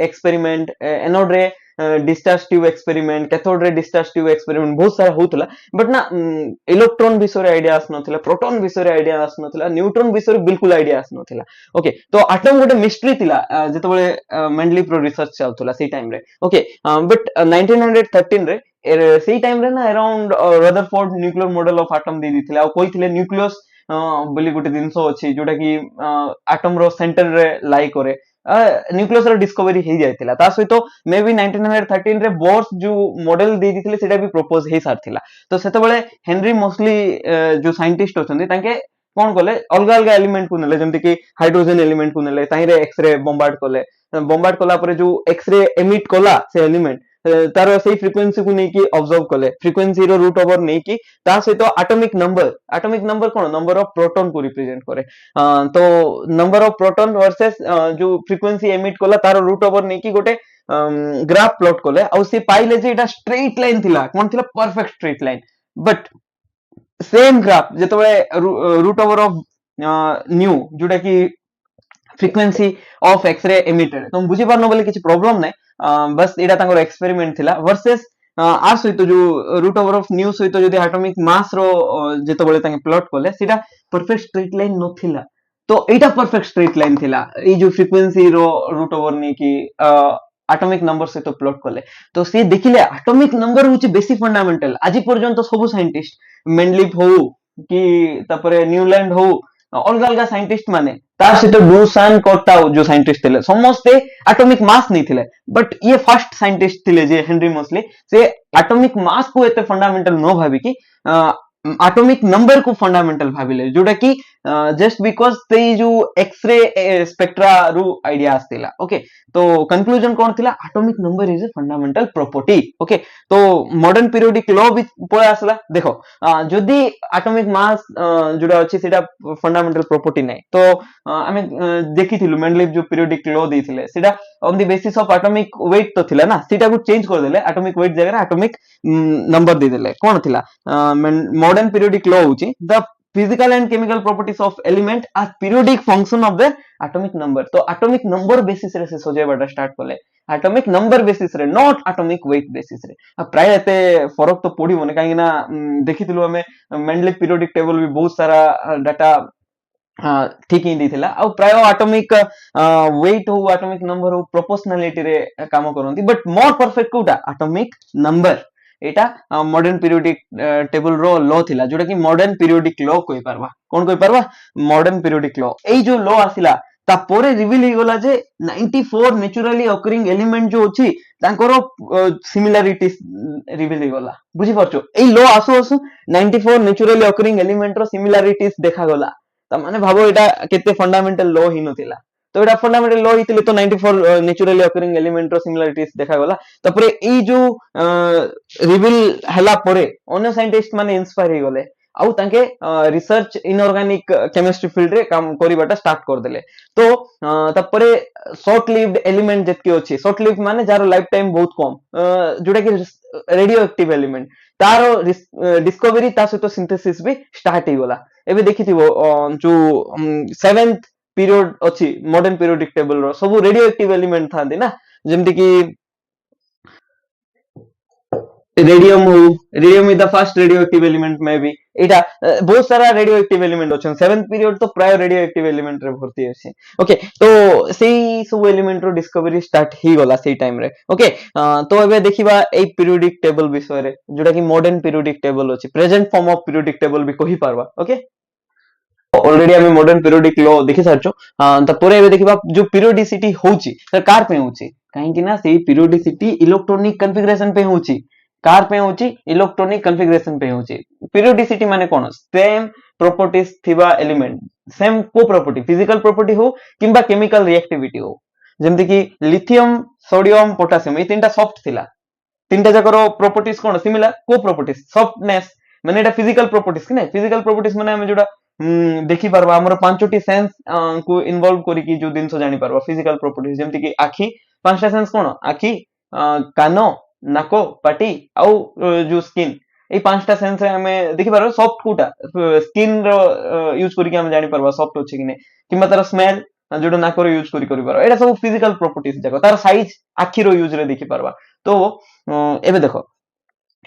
एक्सपेरिमेंट एनोड रे discharge tube experiment cathode ray discharge tube experiment बहुत सारा होतला बट ना इलेक्ट्रॉन विषय आइडिया आस नथिला प्रोटॉन विषय आइडिया आस नथिला न्यूट्रॉन विषय बिल्कुल आइडिया आस नथिला ओके तो एटम गोटे मिस्ट्री थिला जेतेबेले मेंडलिफ रो रिसर्च चलथला से टाइम रे ओके बट 1913 रे सेई टाइम रे ना around Rutherford nuclear model of atom दे दिथिले आ कहिथिले न्यूक्लियस बोली गोटे जिंसो अछि जोटा कि एटम रो सेंटर रे लाई करे न्यूक्लियस रो डिस्कवरी हे जायतिला ता सहित मे बी 1913 रे बोर्स जो मॉडल दे दिथिले सेटा भी प्रपोज हे सारथिला तो सेतेबेले हेनरी मोस्ली जो साइंटिस्ट होचंदी तांके कोन कोले अलगा अलगा एलिमेंट को नेले जेमति कि हाइड्रोजन एलिमेंट को नेले ताहिरे एक्सरे बॉम्बार्ड कला परे जो एक्सरे एमिट कला से एलिमेंट तार से फ्रिक्वेंसी को नहीं की ऑब्जर्व कले फ्रिक्वेंसी रो रूट ओवर नहीं की ता सहित atomic number cone number of proton को रिप्रेजेंट करे तो नंबर ऑफ प्रोटॉन वर्सेस जो फ्रिक्वेंसी एमिट कला तार रूट ओवर नहीं की गोटे ग्राफ प्लॉट कले आ से पाइले जे एटा स्ट्रेट लाइन थिला कोन थिला perfect straight line but same graph जेतबे रूट ओवर ऑफ न्यू जोटा कि फ्रिक्वेंसी ऑफ एक्सरे एमिटेड तुम बुझी पारनो बोले किछि प्रॉब्लम नै बस एटा तांगर एक्सपेरिमेंट थिला वर्सेस आ सहित जो रूट ओवर ऑफ न्यू सहित जदी एटॉमिक मास रो जेतबेले तांगे प्लॉट करले सेटा परफेक्ट स्ट्रेट लाइन नथिला तो एटा परफेक्ट स्ट्रेट लाइन थिला ए जो फ्रिक्वेंसी रो रूट ओवर नै कि एटॉमिक नंबर से तो प्लॉट करले तो से देखिले एटॉमिक नंबर होची बेसिक फंडामेंटल आज पर्यंत सब साइंटिस्ट मेंडलिफ हो कि तापरे न्यूलैंड हो अलग अलग साइंटिस्ट माने तार सहित डूसान कोटाउ जो साइंटिस्ट थिले समस्त एटॉमिक मास नहीं थिले बट ये फर्स्ट साइंटिस्ट थिले जे हेनरी मोस्ली से एटॉमिक मास को एते फंडामेंटल न भाबी कि आटोमिक नंबर को फंडामेंटल भाविले जोटा कि जस्ट बिकॉज से जो एक्सरे स्पेक्ट्रा रु आइडिया आस्तिला ओके तो कंक्लूजन कौन थिला atomic number is a fundamental property okay तो मॉडर्न पीरियोडिक लॉ भी पळे आसला देखो जदी एटॉमिक मास जोडा अछि सेटा फंडामेंटल प्रॉपर्टी नै तो आमे देखिथिलु मेंडलीव जो पीरियोडिक लॉ देथिले सेटा on the basis of atomic weight तो थिला ना सेटा को चेंज कर देले एटॉमिक वेट जगह एटॉमिक नंबर दे देले कोन थिला मॉडर्न पीरियोडिक लॉ होची the physical and chemical properties of element are periodic function of their atomic number तो atomic number basis रे से सजेबाटा स्टार्ट कले atomic number basis रे not atomic weight basis रे प्राय एते फरक तो पडिबो ने काहे ना देखिथिलु हमें मेंडलीव पीरियोडिक टेबल भी बहुत सारा डाटा ठीक ही देथिला आ प्राय एटॉमिक वेट हो एटॉमिक नंबर हो प्रोपोर्शनलिटी रे काम करंती बट मोर परफेक्ट कोटा एटॉमिक नंबर एटा मॉडर्न पीरियोडिक टेबल रो लॉ थिला जोटा कि मॉडर्न पीरियोडिक लॉ कोइ पारबा कोन कोइ पारबा मॉडर्न पीरियोडिक लॉ एई जो लॉ आसिला ता पोरे रिवील हो गला जे 94 नेचुरली ऑकरिंग एलिमेंट जो अछि तांकर सिमिलरिटीज रिवील हो गला बुझि परछो एई लॉ आसु आसु 94 नेचुरली ऑकरिंग एलिमेंट रो सिमिलरिटीज देखा गला त माने भाबो एटा केते फंडामेंटल लॉ ही नथिला तो एटा फंडामेंटल लॉ हितले तो 94 नेचुरली ऑकरिंग एलिमेंट रो सिमिलरिटीज देखा गला तपरे एई जो रिवील हला परे अन्य साइंटिस्ट माने इंस्पायर हो गले आउ तांके रिसर्च इनऑर्गेनिक केमिस्ट्री फील्ड रे काम करिबाटा स्टार्ट कर देले तो तपरे शॉर्ट लिव्ड एलिमेंट जेतके अछि शॉर्ट लिव्ड माने जारो लाइफ टाइम बहुत कम जोटा कि रेडियो एक्टिव एलिमेंट तारो डिस्कवरी ता सहित सिंथेसिस भी स्टार्ट हो गला एबे देखिथिबो जो 7th पीरियड अछि मॉडर्न पीरियोडिक टेबल रो सब रेडियो एक्टिव एलिमेंट थांदी ना जेमति कि radium is the first radio active element may be एटा बहुत सारा रेडियो एक्टिव एलिमेंट अछन 7th पीरियड तो प्राय रेडियो एक्टिव एलिमेंट रे भर्ती अछि ओके तो सेही सब एलिमेंट रो डिस्कवरी स्टार्ट ही गला सेही टाइम रे ओके तो एबे देखिबा ए पीरियोडिक टेबल विषय रे जोटा कि मॉडर्न पीरियोडिक टेबल अछि present form of periodic table भी कहि पारबा ओके ऑलरेडी आमे मॉडर्न पीरियोडिक लॉ देखि सारछो तपरे एबे देखिबा जो पीरियोडिसिटी होची सर कार पे होची काहे कि ना सेही पीरियोडिसिटी इलेक्ट्रॉनिक कॉन्फ़िगरेशन पे होची कार पे होची इलेक्ट्रॉनिक कॉन्फ़िगरेशन पे होची पीरियोडिसिटी माने कोन सेम प्रॉपर्टीज थिबा एलिमेंट सेम को प्रॉपर्टी फिजिकल प्रॉपर्टी हो किंबा केमिकल रिएक्टिविटी हो जेमति कि लिथियम सोडियम पोटेशियम ए तीनटा सॉफ्ट थिला तीनटा जकर प्रॉपर्टीज कोन सिमिलर को प्रॉपर्टीज सॉफ्टनेस माने एटा फिजिकल प्रॉपर्टीज कि नै फिजिकल प्रॉपर्टीज माने हम जोडा देखि पारबा हमर पांचोटी सेंस को इन्वॉल्व करी कि जो दिन सो जानि पारबा फिजिकल प्रॉपर्टीज जेमति कि आखी पांचटा सेंस कोन आखी कानो नाको पाटी आउ जो स्किन ए पांचटा सेंस रे हमें देखि पारबा सॉफ्ट कोटा स्किन रो यूज करी कि हम जानि पारबा सॉफ्ट होछि कि नै किबा तार स्मेल जोडा नाको रो यूज करी पारबा एटा सब फिजिकल प्रॉपर्टीज जाको तार साइज आखी रो यूज रे देखि पारबा तो एबे देखो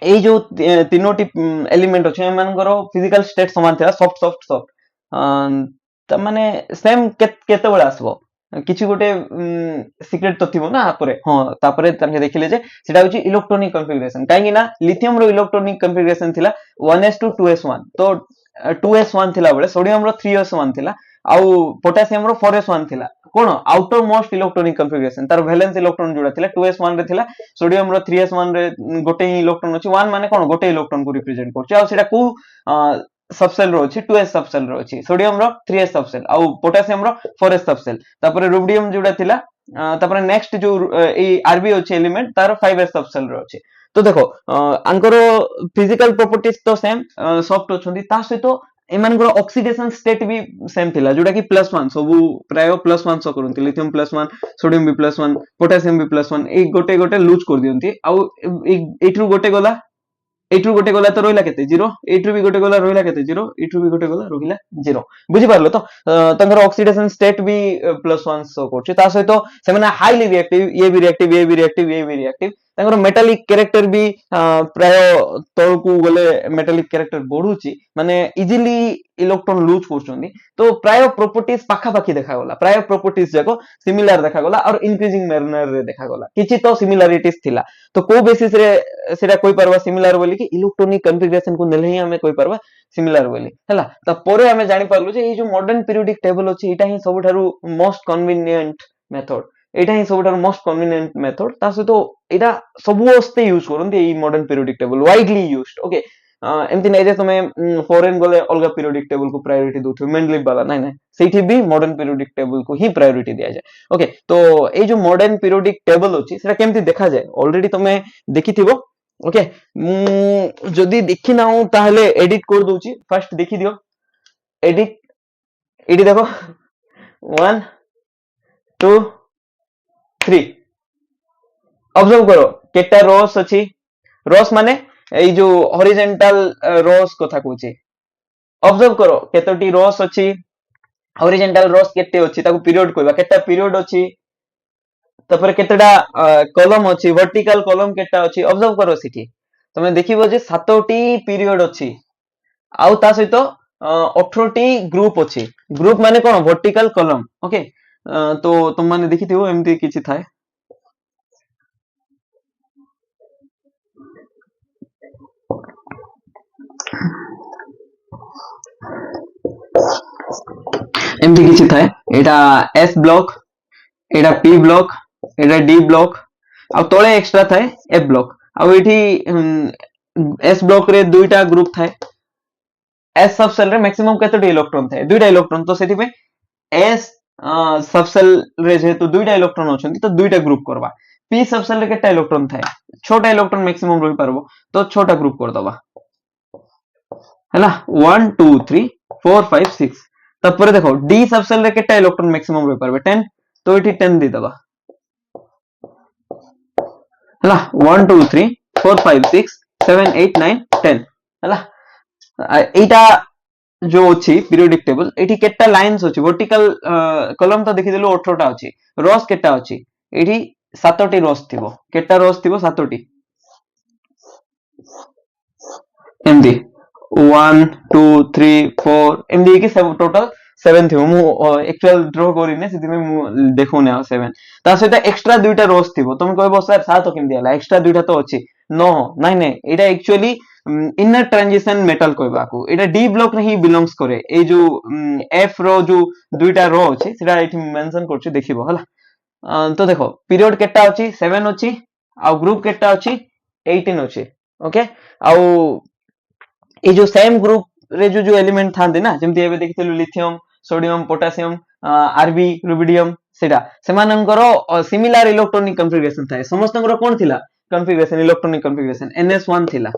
এই जो तीनोटी एलिमेंट अछि एमानकर फिजिकल स्टेट समान थिला सॉफ्ट सॉफ्ट सॉफ्ट त माने सेम केते बेला आसबो किछि गोटे सिक्रेट तो थिबो ना आपरे हां तापरे तने देखिले जे सेटा होची इलेक्ट्रॉनिक कॉन्फ़िगरेशन काहे ना लिथियम रो इलेक्ट्रॉनिक कॉन्फ़िगरेशन थिला 1s2 तो 2s1 थिला बेले सोडियम रो 3s1 थिला आउ पोटेशियम रो 4s1 थिला कोन आउटर मोस्ट इलेक्ट्रॉनिक कॉन्फ़िगरेशन तार वैलेंस इलेक्ट्रॉन जोडा थिला 2s1 रे थिला सोडियम रो 3s1 रे गोटे ही इलेक्ट्रॉन अछि 1 माने कोन गोटे इलेक्ट्रॉन को रिप्रेजेंट करछ आ सेटा को सबसेल रो अछि 2s सबसेल रो अछि सोडियम रो 3s सबसेल आ पोटेशियम रो 4s सबसेल तापर रुबिडियम जोडा थिला तापर नेक्स्ट जो ए आरबी अछि एलिमेंट तार 5s सबसेल रो अछि तो देखो आंकर फिजिकल प्रॉपर्टीज तो सेम सॉफ्ट अछंती ता सहित एमानकर ऑक्सीडेशन स्टेट भी सेम थिला जोटा कि +1 सब प्राय +1 सो करंती लिथियम +1 सोडियम भी +1 पोटेशियम भी +1 ए गोटे गोटे लूज कर दियंती आ एठरू गोटे गला एठरू गोटे गला तो रोइला केते 0 एठरू भी गोटे गला रोइला केते 0 एठरू भी गोटे गला रोइला 0 बुझि पारलो तो तंगर ऑक्सीडेशन स्टेट भी +1 सो करछ ता सहित से माने हाईली रिएक्टिव ये भी रिएक्टिव ये भी रिएक्टिव ये भी रिएक्टिव तंगर मेटालिक कैरेक्टर भी प्राय तळकू गले मेटालिक कैरेक्टर बढ़ुची माने इजीली इलेक्ट्रॉन लूज करछंदी तो प्राय प्रॉपर्टीज पाखा पाखी देखा गला प्राय प्रॉपर्टीज जाको सिमिलर देखा गला और इंक्रीजिंग मैनर रे देखा गला किछि तो सिमिलरिटीज थिला तो को बेसिस रे सेटा कोइ परबा सिमिलर बोली कि इलेक्ट्रॉनिक कॉन्फ़िगरेशन को नेले ही हमें कोइ परबा सिमिलर बोली हला त परे हमें जानि पारलु जे ए जो मॉडर्न पीरियोडिक टेबल अछि एटा ही सबठारु मोस्ट कन्वीनियंट मेथड एटा ही सबठारु मोस्ट कन्वीनियंट मेथड ता से तो एटा सब वस्ते यूज करन ए modern periodic table widely used okay एमती नहीं जे तुम्हें फॉरेन गले अलग पीरियोडिक टेबल को प्रायोरिटी दउथु मेनली वाला नहीं नहीं सेठी भी मॉडर्न पीरियोडिक टेबल को ही प्रायोरिटी दिया जाए ओके तो ए जो मॉडर्न पीरियोडिक टेबल अछि सेटा केमती देखा जाए ऑलरेडी तुम्हें देखिथिबो ओके जदी देखि नाउ ताहले एडिट कर दोची फर्स्ट देखि दियो एडिट एडी देखो 1 2 3 ऑब्जर्व करो केटा रोस अछि रोस माने এই जो हॉरिजॉन्टल रोस कथा कहूची ऑब्जर्व करो केतोटी रोस अछि हॉरिजॉन्टल रोस केते अछि ताको पीरियड कहबा केटा पीरियड अछि तपर केतेडा कॉलम अछि वर्टिकल कॉलम केटा अछि ऑब्जर्व करो सिटी तमे देखिबो जे 7टी पीरियड अछि आउ ता सहित 18टी ग्रुप अछि ग्रुप माने कोन वर्टिकल कॉलम ओके तो तुम माने देखिथिबो एमती किछि थाए एमती किछि थाए एटा एस ब्लॉक एटा पी ब्लॉक एटा डी ब्लॉक आ तळे एक्स्ट्रा थाए एफ ब्लॉक आ एठी एस ब्लॉक रे दुईटा ग्रुप थाए एस सब सेल रे मैक्सिमम केतोटी इलेक्ट्रॉन थाए दुईटा इलेक्ट्रॉन तो सेति पे एस सब सेल रे जेतु दुईटा इलेक्ट्रॉन अछंती तो दुईटा ग्रुप करबा पी सब सेल रे केटा इलेक्ट्रॉन थाए छोटा इलेक्ट्रॉन मैक्सिमम रहि पारबो तो छोटा ग्रुप कर दबा हैला 1 2 3 4 5 6 तपर देखो डी सब सेल रे केटा इलेक्ट्रॉन मैक्सिमम रहि पारबे 10 तो एठी 10 दे दबा हैला 1 2 3 4 5 6 7 8 9 10 हैला एटा जो अछि पीरियोडिक टेबल एठी केटा लाइंस अछि वर्टिकल कॉलम तो देखि देलो 18 टा अछि रोस केटा अछि एठी 7टी रोस थिबो केटा रोस थिबो 7टी एमदी 1 2 3 4 एमदी कि सब टोटल 7 थिबो मु एक्चुअल ड्रॉ करिने सेति में मु देखौने 7 ता सहित एक्स्ट्रा दुईटा रोस थिबो तुम कहबो सर 7 केमदी हला एक्स्ट्रा दुईटा तो अछि नो नाही नाही एटा एक्चुअली इनर ट्रांजिशन मेटल कहबा को एटा डी ब्लॉक रे ही बिलोंग्स करे ए जो एफ रो जो दुईटा रो अछि सेटा एठी मेंशन करछि देखिबो हला तो देखो पीरियड केटा अछि 7 अछि आ ग्रुप केटा अछि 18 अछि ओके आ ए जो सेम ग्रुप रे जो एलिमेंट थांदे ना जेमति एबे देखितलु lithium sodium potassium RB rubidium सेटा सेमानंकर सिमिलर इलेक्ट्रॉनिक कॉन्फ़िगरेशन थाए समस्तंकर कोन थिला कॉन्फ़िगरेशन इलेक्ट्रॉनिक कॉन्फ़िगरेशन ns1 थिला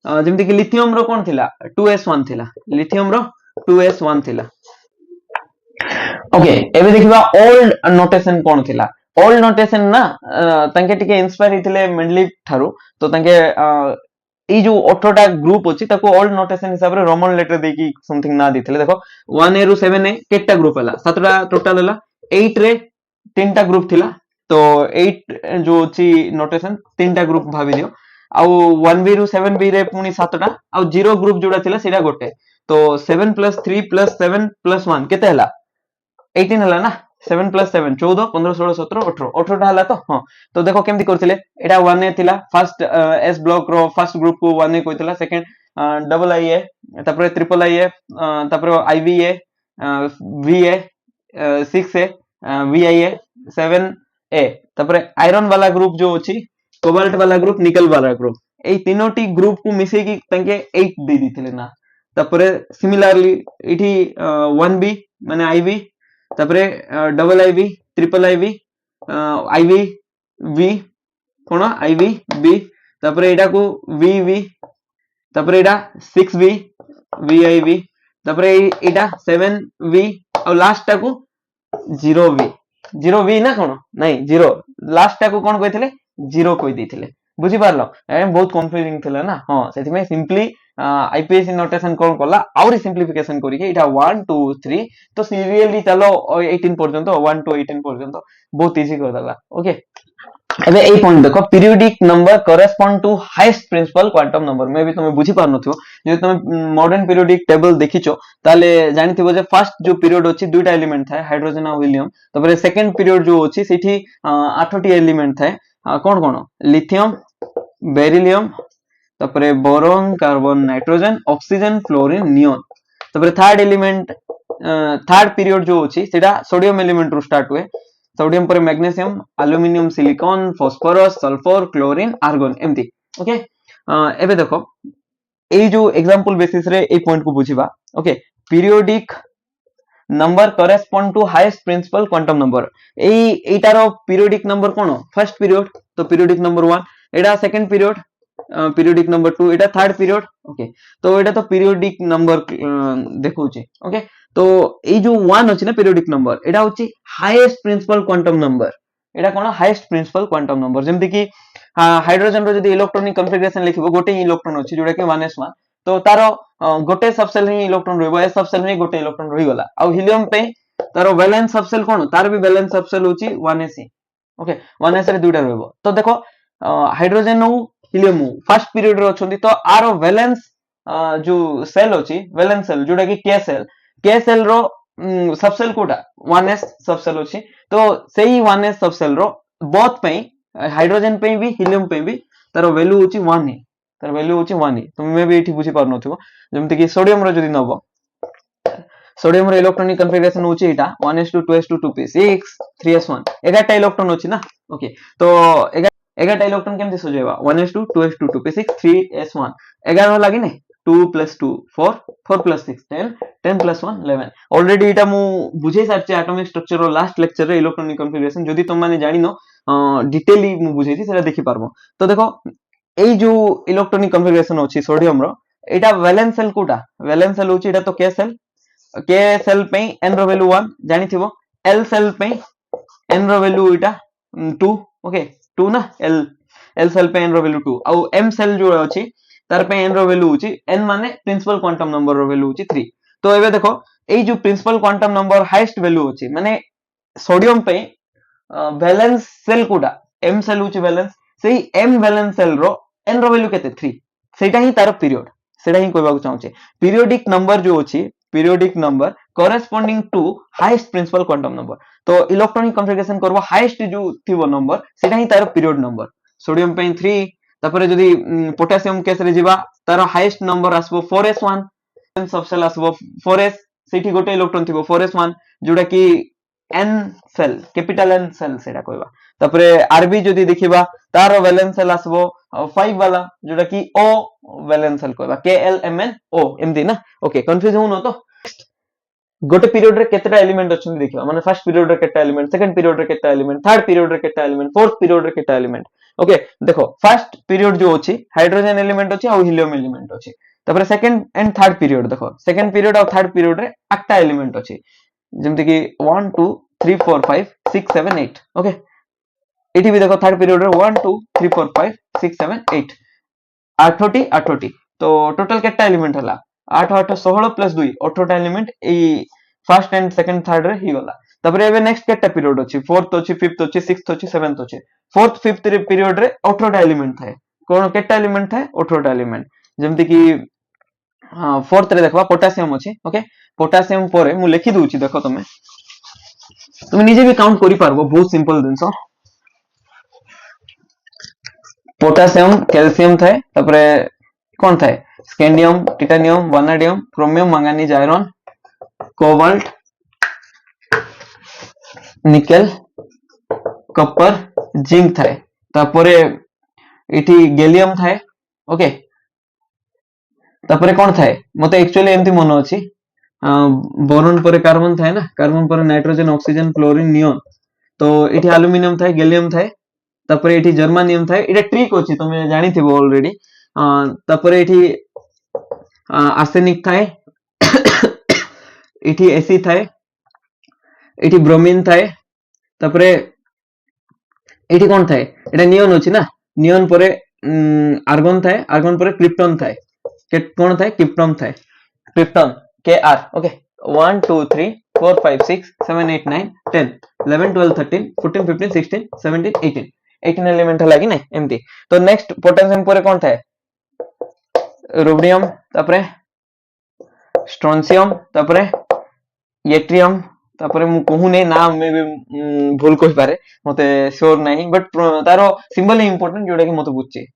जेमति कि लिथियम रो कोन थिला 2s1 थिला लिथियम रो 2s1 थिला ओके एबे देखिबा ओल्ड नोटेशन कोन थिला ओल्ड नोटेशन ना तांके टिके इंस्पायर हिथिले मेंडलिव थारु तो तांके ई जो 18टा ग्रुप अछि ताको ओल्ड नोटेशन हिसाब रे रोमन लेटर देकी समथिंग ना दिथिले देखो 1 ए रु 7 ए केटा ग्रुप हला 7टा टोटल हला 8 रे तीनटा ग्रुप थिला तो 8 जो अछि नोटेशन तीनटा ग्रुप भाबी दियो आउ 1b रु 7b रे पुनी 7टा आउ 0 ग्रुप जोडा थिला सेटा गोटे तो 7 + 3 + 7 + 1 केते हला 18 हला ना 7 + 7 14 15 16 17 18 18टा हला तो हां तो देखो केमती करथिले एटा 1 ए थिला first S block row first group को 1 ए कोइतला सेकंड डबल आई ए तापरे ट्रिपल आई ए तापरे IV A V A 6 A V I A 7 A तापरे आयरन वाला ग्रुप जो अछि कोबाल्ट वाला ग्रुप निकल वाला ग्रुप ए तीनोटी ग्रुप को मिसे की तंके 8 दे दिथिले ना तापरे सिमिलरली इठी 1b माने आईवी तापरे double IV triple IV IV V कोन आईवी बी तापरे एटा को वी तापरे एटा 6v वीआईवी तापरे एटा 7v और लास्ट टा को 0v ना कोन नहीं 0 लास्ट टा को कोन कहिथिले 0 कहि दिथिले बुझी पारलो बहुत कंफ्यूजिंग थिला ना हां सेति में सिंपली आईपीएस नोटेशन कोन कोला और सिंपलीफिकेशन करी के एटा 1 2 3 तो सीरियली चलो 18 पर्यंत 1 टू 18 पर्यंत बहुत इजी कर दला ओके एबे ए पॉइंट देखो periodic number correspond to highest principal quantum number मे भी तुम बुझी पार नथियो जे तुम मॉडर्न पीरियोडिक टेबल देखिचो ताले जानिथिबो जे फर्स्ट जो पीरियड अछि दुईटा एलिमेंट थाए हाइड्रोजन और हीलियम तबरे सेकंड पीरियड जो अछि सेठी 8टी एलिमेंट थाए कोन कोन लिथियम बेरिलियम तपरे boron carbon nitrogen oxygen fluorine neon तपरे थर्ड एलिमेंट थर्ड पीरियड जो अछि सेटा सोडियम एलिमेंट रो स्टार्ट हुए सोडियम पर magnesium aluminium silicon phosphorus sulphur chlorine argon एमती ओके एबे देखो এই जो एग्जांपल बेसिस रे এই पॉइंट को बुझिबा okay periodic number correspond to highest principal quantum number এইটার पीरियोडिक नंबर কোন फर्स्ट पीरियड तो पीरियोडिक नंबर 1 এটা सेकंड पीरियड पीरियोडिक नंबर 2 এটা থার্ড पीरियड ओके तो এটা তো पीरियोडिक नंबर দেখুছি ओके तो এই जो 1 আছে না पीरियोडिक नंबर এটা হচ্ছে हाईएस्ट प्रिंसिपल क्वांटम नंबर এটা কোন हाईएस्ट प्रिंसिपल क्वांटम नंबर যেমতি কি हाइड्रोजन रो যদি ইলেকট্রনিক কনফিগারেশন লিখিবো গোটে ইলেকট্রন আছে जोटा कि 1s1 तो तार गोटे सबसेल ही इलेक्ट्रॉन रहबो ए सबसेल ही गोटे इलेक्ट्रॉन रही गला आ हीलियम पे तार वैलेंस सबसेल कोन तार भी वैलेंस सबसेल होची 1s ओके 1s रे दुटा रहबो तो देखो हाइड्रोजन हो हीलियम हो फर्स्ट पीरियड रे अछंती तो आरो वैलेंस जो सेल होची वैलेंस सेल जोटा कि के cell row subshell Kota 1s subshell होची तो सेही 1s सबसेल रो बोथ पे हाइड्रोजन पे भी हीलियम पे भी तार वैल्यू होची 1 ही तार वैल्यू होची 1 ही तुमे भी एठी बुझी पार नथिबो जेमति कि सोडियम रो जदी नबो सोडियम रो इलेक्ट्रॉनिक कन्फिगरेशन होची एटा 1s2 2s2 2p6 3s1 11 टा इलेक्ट्रॉन होची ना ओके तो 11 टा electron केमति सजेबा 1s2 2s2 2p6 3s1 11 लागि नै 2 + 2 4 4 + 6 10 10 + 1 11 ऑलरेडी एटा मु बुझे सारचे एटॉमिक स्ट्रक्चर रो लास्ट लेक्चर रे इलेक्ट्रॉनिक कन्फिगरेशन जदी तुम माने जानिनो डिटेली मु बुझेती सेटा देखि पारबो तो देखो এই जो इलेक्ट्रॉनिक कन्फिगरेशन होची सोडियम रो एटा वैलेंस सेल कोटा वैलेंस सेल होची एटा तो के सेल पे n रो वैल्यू 1 जानि थिबो l सेल पे n रो वैल्यू एटा 2 ओके 2 ना l सेल पे n रो वैल्यू 2 आ m सेल जो होची तार पे n रो वैल्यू होची n माने प्रिंसिपल क्वांटम नंबर रो वैल्यू होची 3 तो एबे देखो এই जो principal quantum number highest value होची माने सोडियम पे वैलेंस सेल कोटा m सेल होची वैलेंस सेही m वैलेंस सेल रो n रो वैल्यू केते 3 सेटा ही तार पीरियड सेटा ही कहबा चाहूचे पीरियोडिक नंबर जो अछि periodic number corresponding to highest principal quantum number तो इलेक्ट्रॉनिक कन्फिगरेशन करबो हाईएस्ट जो थिबो नंबर सेटा ही तार पीरियड नंबर सोडियम पे 3 तापरे जदी पोटेशियम केस रे जिबा तार हाईएस्ट नंबर आसबो 4s1 सबसेल आसबो 4s सेठी गोटे इलेक्ट्रॉन थिबो 4s1 जोडा कि n shell capital n shell सेटा कहबा तापरे आरबी जदी देखिबा तार वैलेंस सेल आसबो 5 वाला जोटा कि o वैलेंस सेल कहबा KLMNO एमदी ना ओके कंफ्यूज होनो तो गोटे पीरियड रे केतेटा एलिमेंट अछन देखिबा माने फर्स्ट पीरियड रे केतेटा एलिमेंट सेकंड पीरियड रे केतेटा एलिमेंट थर्ड पीरियड रे केतेटा एलिमेंट फोर्थ पीरियड रे केतेटा एलिमेंट ओके देखो फर्स्ट पीरियड जो अछि हाइड्रोजन एलिमेंट अछि और हीलियम एलिमेंट अछि तापरे सेकंड एंड थर्ड पीरियड देखो सेकंड पीरियड और थर्ड पीरियड रे 8टा एलिमेंट अछि जेमति कि 1 2 3 4 5 6 7 8 ओके एठी भी देखो थर्ड पीरियड रे 1 2 3 4 5 6 7 8 8टी तो टोटल केटा एलिमेंट हला 8 8 16 + 2 18टा एलिमेंट ए फर्स्ट एंड सेकंड थर्ड रे ही गला तबरे एबे नेक्स्ट केटा पीरियड अछि फोर्थ अछि फिफ्थ अछि सिक्स्थ अछि सेवेंथ अछि फोर्थ फिफ्थ रे पीरियड रे 18टा एलिमेंट थाए कोन केटा एलिमेंट थाए 18टा एलिमेंट जेमति कि फोर्थ रे देखबा पोटेशियम अछि ओके पोटेशियम परे मु लिखि दोछि देखो तुम निजे भी काउंट करि पारबो बहुत सिंपल दिनसो पोटेशियम कैल्शियम थाए तापरे कोन थाए scandium titanium vanadium chromium manganese iron cobalt nickel copper zinc थाए तापरे इठी गैलियम थाए ओके तापरे कोन थाए मते एक्चुअली एमती मन अछि बोरॉन पर कार्बन थाए ना कार्बन पर नाइट्रोजन ऑक्सीजन क्लोरीन नियोन तो इठी एल्युमिनियम थाए गैलियम थाए तापरे इठी जर्मानियम थाए इटा ट्रिक अछि तुमे जानि थिबो ऑलरेडी तापरे इठी आर्सेनिक थाए इठी एसी थाए इठी ब्रोमीन थाए तापरे इठी कोन थाए एटा नियोन अछि ना नियोन परे आर्गन थाए आर्गन परे क्रिप्टन थाए कोन थाए क्रिप्टन थाए क्रिप्टन Kr ओके 1 2 3 4 5 6 7 8 9 10 11 12 13 14 15 16 17 18 18 एलिमेंट लागी ना एमती तो नेक्स्ट पोटेशियम परे कोन थाए रुबिडियम तापरे स्ट्रोंसियम तापरे येट्रियम तापरे मु कहू नै ना मे भी भूल कहि पारे मते श्योर नाही बट तारो सिंबल है इंपोर्टेंट जोडा कि मते बुझचे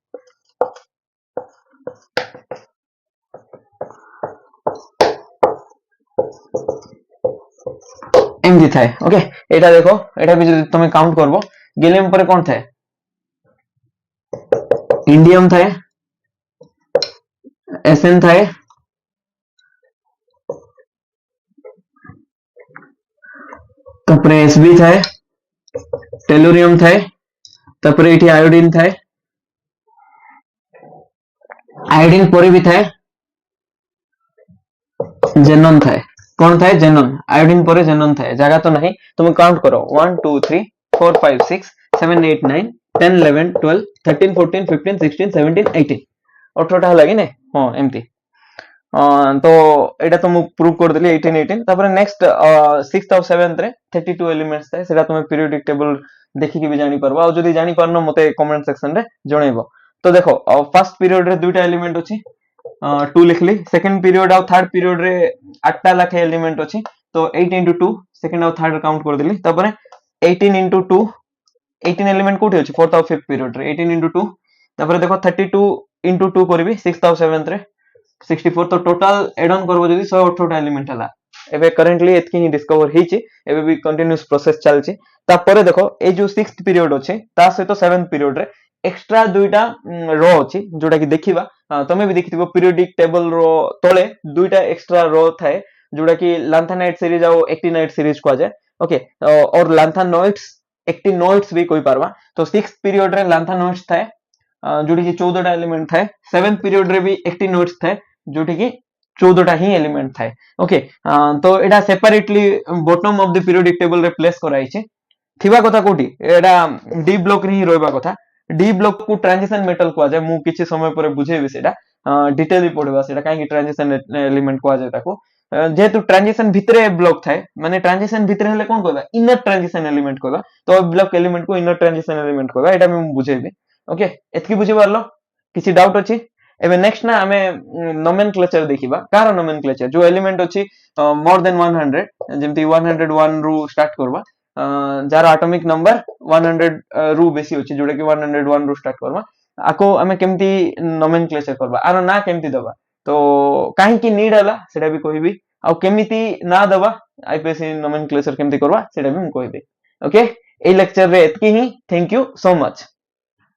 एमदी थाए ओके एटा देखो एटा भी जदी तुमे काउंट करबो गैलियम पर कोन थाए इंडियम थाए एसएन थाए तापरे एसबी थाए टेलुरियम थाए तापरे एठी आयोडीन थाए आयोडीन परे भी थाए जेनन थाए कौन थाए जेनन आयोडीन परे जेनन थाए जगह तो नहीं तुम काउंट करो 1 2 3 4 5 6 7 8 9 10 11 12 13 14 15 16 17 18 18 टा लगी ने हां एमती तो एटा तो मु प्रूव कर देली 18 18 तापर नेक्स्ट 6th और 7th रे 32 एलिमेंट्स थाए सेटा तुम पीरियोडिक टेबल देखि के भी जानि परबा और जदी जानि परनो मते कमेंट सेक्शन रे जणैबो तो देखो फर्स्ट पीरियड रे दुईटा एलिमेंट अछि 2 लिखली सेकंड पीरियड और थर्ड पीरियड रे 8टा लाखे एलिमेंट अछि तो 8 into 2 सेकंड और थर्ड काउंट कर देली तापर 18 into 2 18 एलिमेंट कोठी अछि फोर्थ और फिफ्थ पीरियड रे 18 into 2 तापर देखो 32 into 2 करबी 6th और 7th रे 64 तो टोटल एड ऑन करबो जदी 118 एलिमेंट हला एबे करेंटली एतकी ही डिस्कवर हिची एबे भी कंटीन्यूअस प्रोसेस चलची तापर देखो ए जो 6th पीरियड अछि ता सहित 7th पीरियड रे एक्स्ट्रा दुईटा रो अछि जोटा कि देखिबा तमे भी देखिथिबो पीरियोडिक टेबल रो तळे दुईटा एक्स्ट्रा रो थाए जोटा कि लांथानाइट सीरीज और एक्टिनाइट सीरीज को जाय ओके और लांथानोइड्स एक्टिनोइड्स भी कोई पारबा तो 6th पीरियड रे लांथानोइड्स थाए जोटी कि 14 टा एलिमेंट थाए 7th पीरियड रे भी एक्टिनोइड्स थाए जोटी कि 14 टा ही एलिमेंट थाए ओके तो एटा separately bottom of the periodic table रे प्लेस कराई छै थिबा कथा कोठी एटा डी ब्लॉक रे ही रहबा कथा डी ब्लॉक को ट्रांजिशन मेटल को जाय मु किछि समय पर बुझेबे सेटा डिटेल पढबा सेटा काहे कि ट्रांजिशन एलिमेंट को जाय ताको जेहेतु ट्रांजिशन भितरे ब्लॉक थाए माने ट्रांजिशन भितरे हेले कोन कहबा इनर ट्रांजिशन एलिमेंट कहबा तो ब्लॉक एलिमेंट को इनर ट्रांजिशन एलिमेंट कहबा एटा मु बुझेबे ओके एतकी बुझी पारलो किछि डाउट अछि एबे नेक्स्ट ना हमें नोमेनक्लेचर देखिबा कार नोमेनक्लेचर जो एलिमेंट अछि मोर देन 100 जेमति 101 रु स्टार्ट करबा जार एटॉमिक नंबर 100 रु बेसी अछि जोडे कि 101 रु स्टार्ट करबा आको हमें केमति नोमेनक्लेचर करबा आरो ना केमति दबा तो काहे कि नीड हला सेटा भी कहबी आ केमिति ना दबा आईपीएससी नोमेनक्लेचर केमति करबा सेटा भी हम कहबी ओके ए लेक्चर रे एतकी ही थैंक यू सो मच